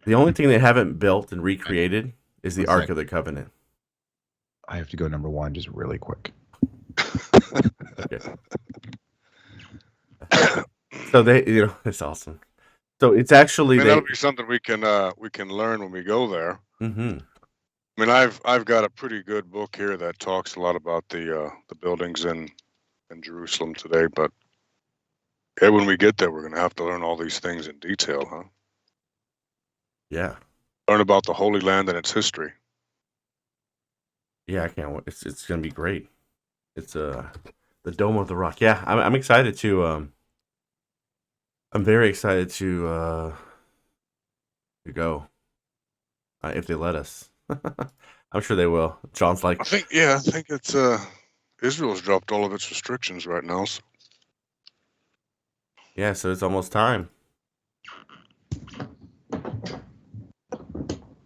The only thing they haven't built and recreated is the Ark of the Covenant. I have to go number one just really quick. Okay. So it's awesome. So it's actually that'll be something we can learn when we go there. Mm-hmm. I mean, I've got a pretty good book here that talks a lot about the buildings in Jerusalem today, but when we get there, we're going to have to learn all these things in detail, huh? Yeah. Learn about the Holy Land and its history. Yeah, I can't wait. It's going to be great. It's the Dome of the Rock. Yeah, I'm excited to. I'm very excited to go if they let us. I'm sure they will. John's like, I think it's Israel's dropped all of its restrictions right now. So. Yeah, so it's almost time.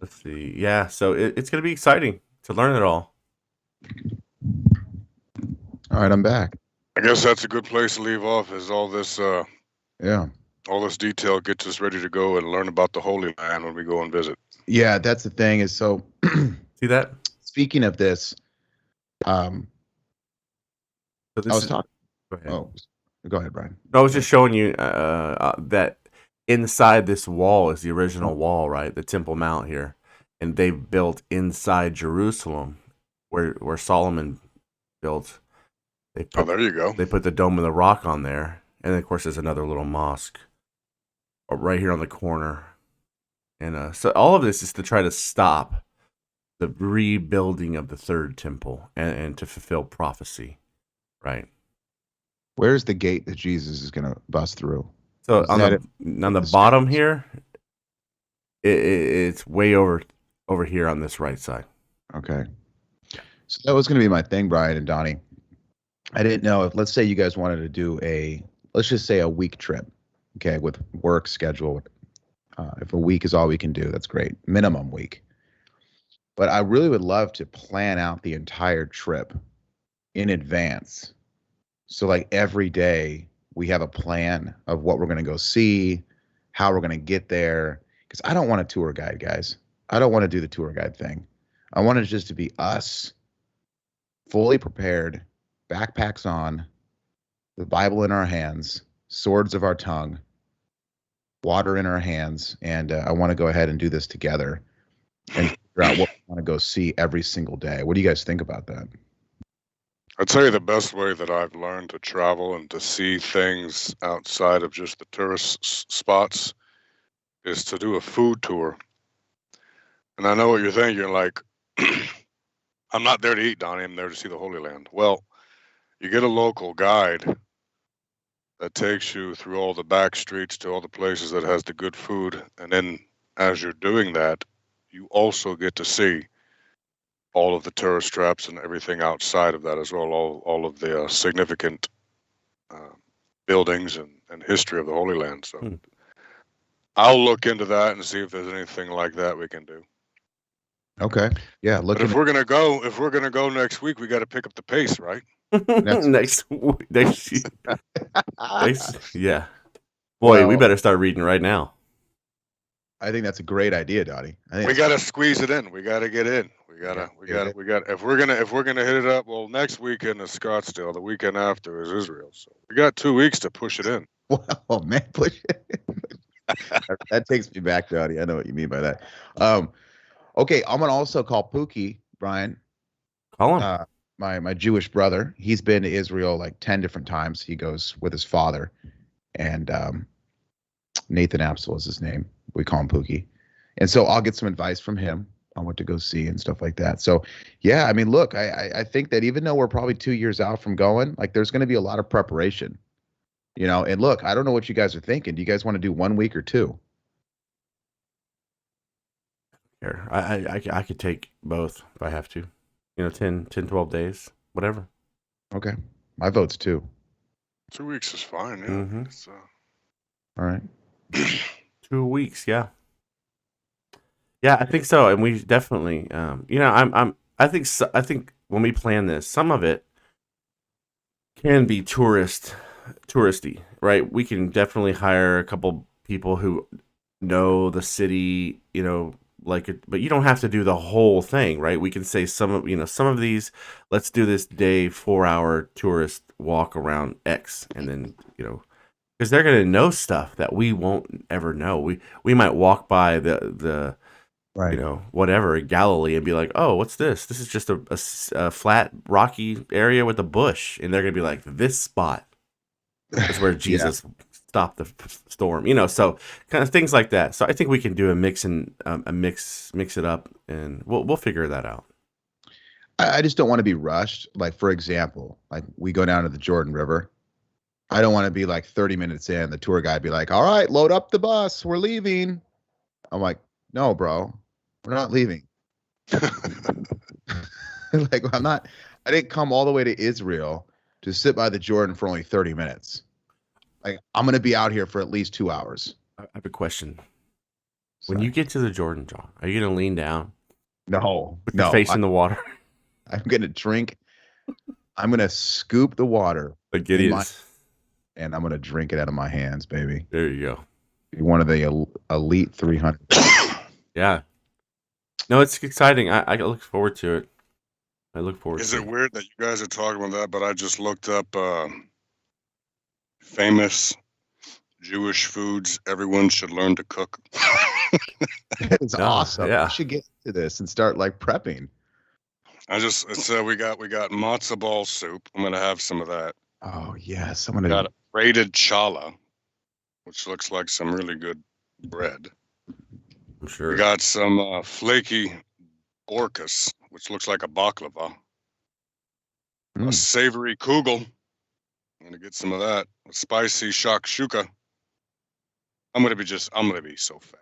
Let's see. Yeah, so it's going to be exciting to learn it all. All right, I'm back. I guess that's a good place to leave off. Is all this all this detail gets us ready to go and learn about the Holy Land when we go and visit. Yeah, that's the thing. Is so. See that? Speaking of this, So this I was talking. Go ahead. Oh, go ahead, Brian. I was just showing you that inside this wall is the original wall, right? The Temple Mount here, and they've built inside Jerusalem, where Solomon built. There you go. They put the Dome of the Rock on there, and of course there's another little mosque right here on the corner, and so all of this is to try to stop the rebuilding of the third temple and to fulfill prophecy, right? Where's the gate that Jesus is going to bust through? So on the bottom here, it's way over here on this right side. Okay. So that was going to be my thing, Brian and Donnie. I didn't know if, let's say you guys wanted to do let's just say a week trip, okay, with work schedule. If a week is all we can do, that's great. Minimum week. But I really would love to plan out the entire trip in advance. So like every day we have a plan of what we're going to go see, how we're going to get there. Because I don't want a tour guide, guys. I don't want to do the tour guide thing. I want it just to be us, fully prepared, backpacks on, the Bible in our hands, swords of our tongue, water in our hands, and I want to go ahead and do this together and figure out what we want to go see every single day. What do you guys think about that? I'll tell you the best way that I've learned to travel and to see things outside of just the tourist spots is to do a food tour. And I know what you're thinking, like, I'm not there to eat, Donnie. I'm there to see the Holy Land. Well, you get a local guide that takes you through all the back streets to all the places that has the good food. And then as you're doing that, you also get to see all of the tourist traps and everything outside of that as well, all of the significant buildings and history of the Holy Land. So I'll look into that and see if there's anything like that we can do. Okay. Yeah. Look. But if we're gonna go next week, we got to pick up the pace, right? next, yeah. Boy, we Well, better start reading right now. I think that's a great idea, Donnie. I think We got to squeeze it in. We got to get in. We got. If we're gonna hit it up, well, next weekend is Scottsdale. The weekend after is Israel. So we got 2 weeks to push it in. Well, man, push it. That takes me back, Donnie. I know what you mean by that. Okay, I'm gonna also call Pookie, Brian. Call him. My Jewish brother. He's been to Israel like 10 different times. He goes with his father, and Nathan Apsel is his name. We call him Pookie, and so I'll get some advice from him on what to go see and stuff like that. So, yeah, I mean, look, I think that even though we're probably 2 years out from going, like, there's going to be a lot of preparation, And look, I don't know what you guys are thinking. Do you guys want to do 1 week or 2? Here, I could take both if I have to. 10, 12 days, whatever. Okay, my vote's 2. 2 weeks is fine. Yeah. Mhm. It's, All right. 2 weeks, yeah. Yeah, I think so, and we definitely, I think when we plan this, some of it can be touristy, right? We can definitely hire a couple people who know the city, like it, but you don't have to do the whole thing, right? We can say some of these, let's do this day 4-hour tourist walk around X, and then because they're gonna know stuff that we won't ever know. We might walk by the Right. whatever, Galilee, and be like, oh, what's this? This is just a flat, rocky area with a bush. And they're going to be like, this spot is where Jesus stopped the storm, so kind of things like that. So I think we can do a mix it up, and we'll figure that out. I just don't want to be rushed. Like, for example, like we go down to the Jordan River. I don't want to be like 30 minutes in, the tour guide be like, all right, load up the bus. We're leaving. I'm like, no, bro, we're not leaving. Like, I didn't come all the way to Israel to sit by the Jordan for only 30 minutes. Like, I'm going to be out here for at least 2 hours. I have a question. When you get to the Jordan, John, are you going to lean down? No, With your face in the water? I'm going to drink. I'm going to scoop the water. Like Gideon's. And I'm going to drink it out of my hands, baby. There you go. Be one of the elite 300. Yeah. No, it's exciting. I look forward to it. Is it weird that you guys are talking about that? But I just looked up famous Jewish foods everyone should learn to cook. It's awesome. Yeah. We should get into this and start like prepping. We got matzo ball soup. I'm gonna have some of that. Oh yes, I'm We gonna. got braided challah, which looks like some really good bread. I'm sure. We got some flaky orcas, which looks like a baklava. A savory kugel. I'm gonna get some of that. A spicy shakshuka. I'm gonna be so fat.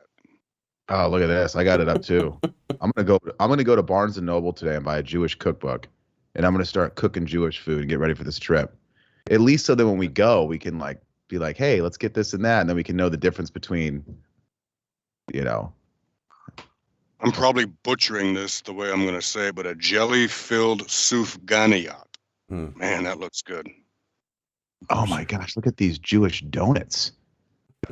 Oh, look at this! I got it up too. I'm gonna go to Barnes and Noble today and buy a Jewish cookbook, and I'm gonna start cooking Jewish food and get ready for this trip. At least so that when we go, we can like be like, hey, let's get this and that, and then we can know the difference between, I'm probably butchering this the way I'm gonna say it, but a jelly-filled sufganiyat. Man, that looks good. Oh my gosh, look at these Jewish donuts.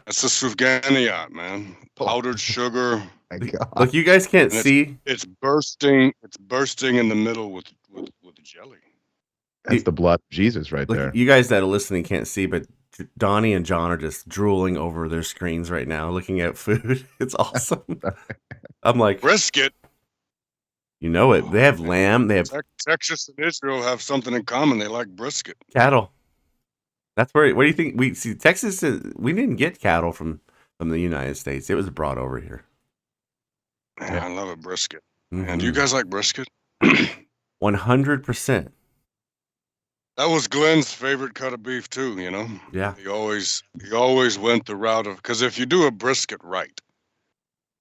That's a sufganiyat, man. Powdered sugar. My God. Look, you guys can't And see. It's bursting in the middle with jelly. That's the blood of Jesus right Look, there. you guys that are listening can't see, but Donnie and John are just drooling over their screens right now, looking at food. It's awesome. I'm like, Brisket. You know it. They have lamb. They have Texas and Israel have something in common. They like brisket. cattle. That's where. What do you think? We see Texas. We didn't get cattle from the United States. It was brought over here. Man, I love a brisket. Mhm. And do you guys like brisket? 100%. That was Glenn's favorite cut of beef too. You know. Yeah. He always went the route of, because if you do a brisket right,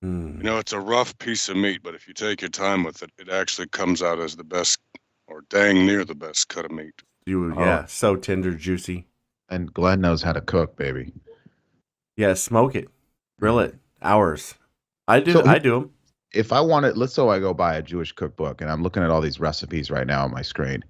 Mm. you know, it's a rough piece of meat, but if you take your time with it, it actually comes out as the best, or dang near the best cut of meat. Yeah, so tender, juicy. And Glenn knows how to cook, baby. Yeah, smoke it, grill it, hours. I do them. If I want it, let's say I go buy a Jewish cookbook, and I'm looking at all these recipes right now on my screen.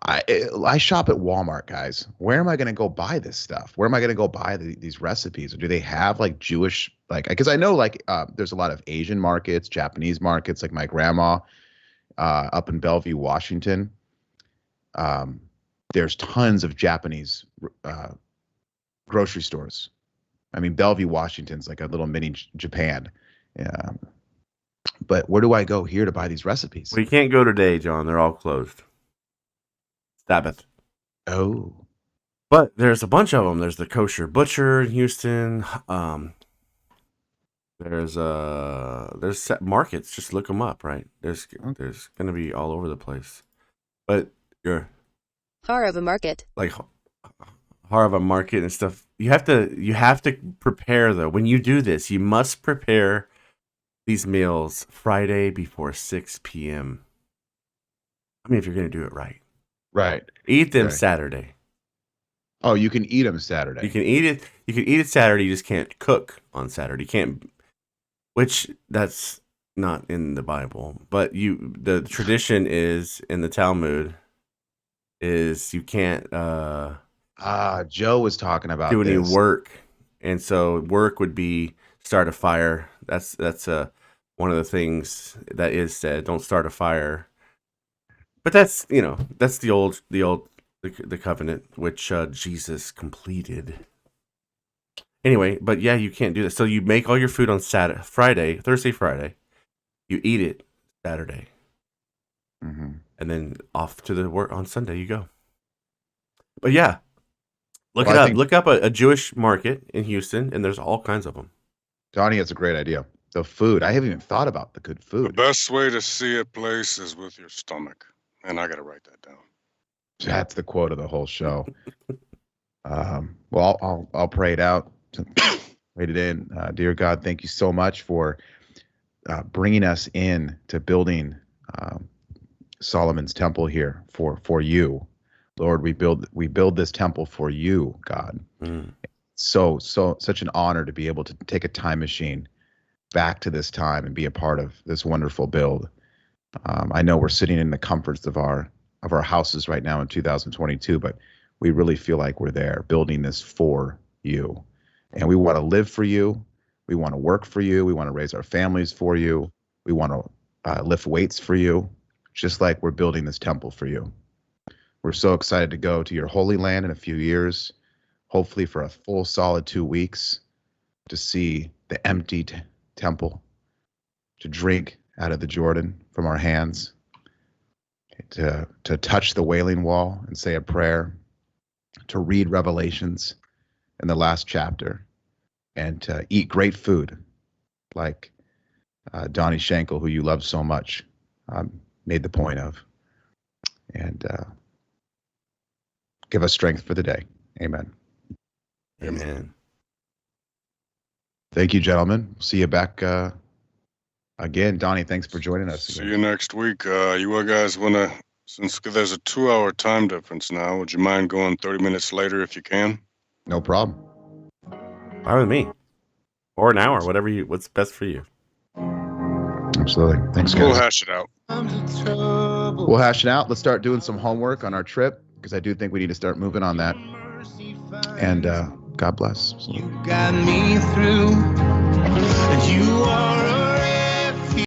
I shop at Walmart, guys. Where am I going to go buy this stuff? Where am I going to go buy these recipes? Or do they have like Jewish, like, because I know like there's a lot of Asian markets, Japanese markets, like my grandma up in Bellevue, Washington. There's tons of Japanese grocery stores. I mean, Bellevue, Washington's like a little mini Japan. But where do I go here to buy these recipes? We can't go today, John. They're all closed. Sabbath. Oh. But there's a bunch of them. There's the Kosher Butcher in Houston. There's markets. Just look them up, right? There's going to be all over the place. But you're Harava Market. Like Harava Market and stuff. You have to prepare though. When you do this, you must prepare these meals Friday before 6 p.m. I mean, if you're going to do it right. Right. Eat them Right. Saturday. Oh, you can eat them Saturday. You can eat it. You can eat it Saturday. You just can't cook on Saturday. You can't, which that's not in the Bible. But the tradition is in the Talmud is you can't Joe was talking about do any this. work, and so work would be start a fire. That's one of the things that is said. Don't start a fire. But that's the covenant which Jesus completed. Anyway, but yeah, you can't do that. So you make all your food on Thursday, Friday. You eat it Saturday, and then off to the work on Sunday. You go. But yeah, look it up. Look up a Jewish market in Houston, and there's all kinds of them. Donnie has a great idea. The food. I haven't even thought about the good food. The best way to see a place is with your stomach. And I got to write that down. That's the quote of the whole show. Well, I'll pray it out. Write it in. Dear God, thank you so much for bringing us in to building Solomon's temple here for you, Lord. We build this temple for you, God. Such an honor to be able to take a time machine back to this time and be a part of this wonderful build. I know we're sitting in the comforts of our houses right now in 2022, but we really feel like we're there building this for you. And we want to live for you. We want to work for you. We want to raise our families for you. We want to lift weights for you, just like we're building this temple for you. We're so excited to go to your Holy Land in a few years, hopefully for a full solid 2 weeks, to see the empty temple, to drink out of the Jordan from our hands, to touch the Wailing Wall and say a prayer, to read Revelations in the last chapter, and to eat great food like Donnie Schenkel, who you love so much, made the point of. And give us strength for the day. Amen. Amen. Thank you, gentlemen. See you back again. Donnie, thanks for joining us again. See you next week. You guys want to, since there's a 2-hour time difference now, would you mind going 30 minutes later if you can? No problem. Fine with me. Or an hour, what's best for you. Absolutely. Thanks, guys. We'll hash it out. We'll hash it out. Let's start doing some homework on our trip, because I do think we need to start moving on that. And God bless. You got me through, and you are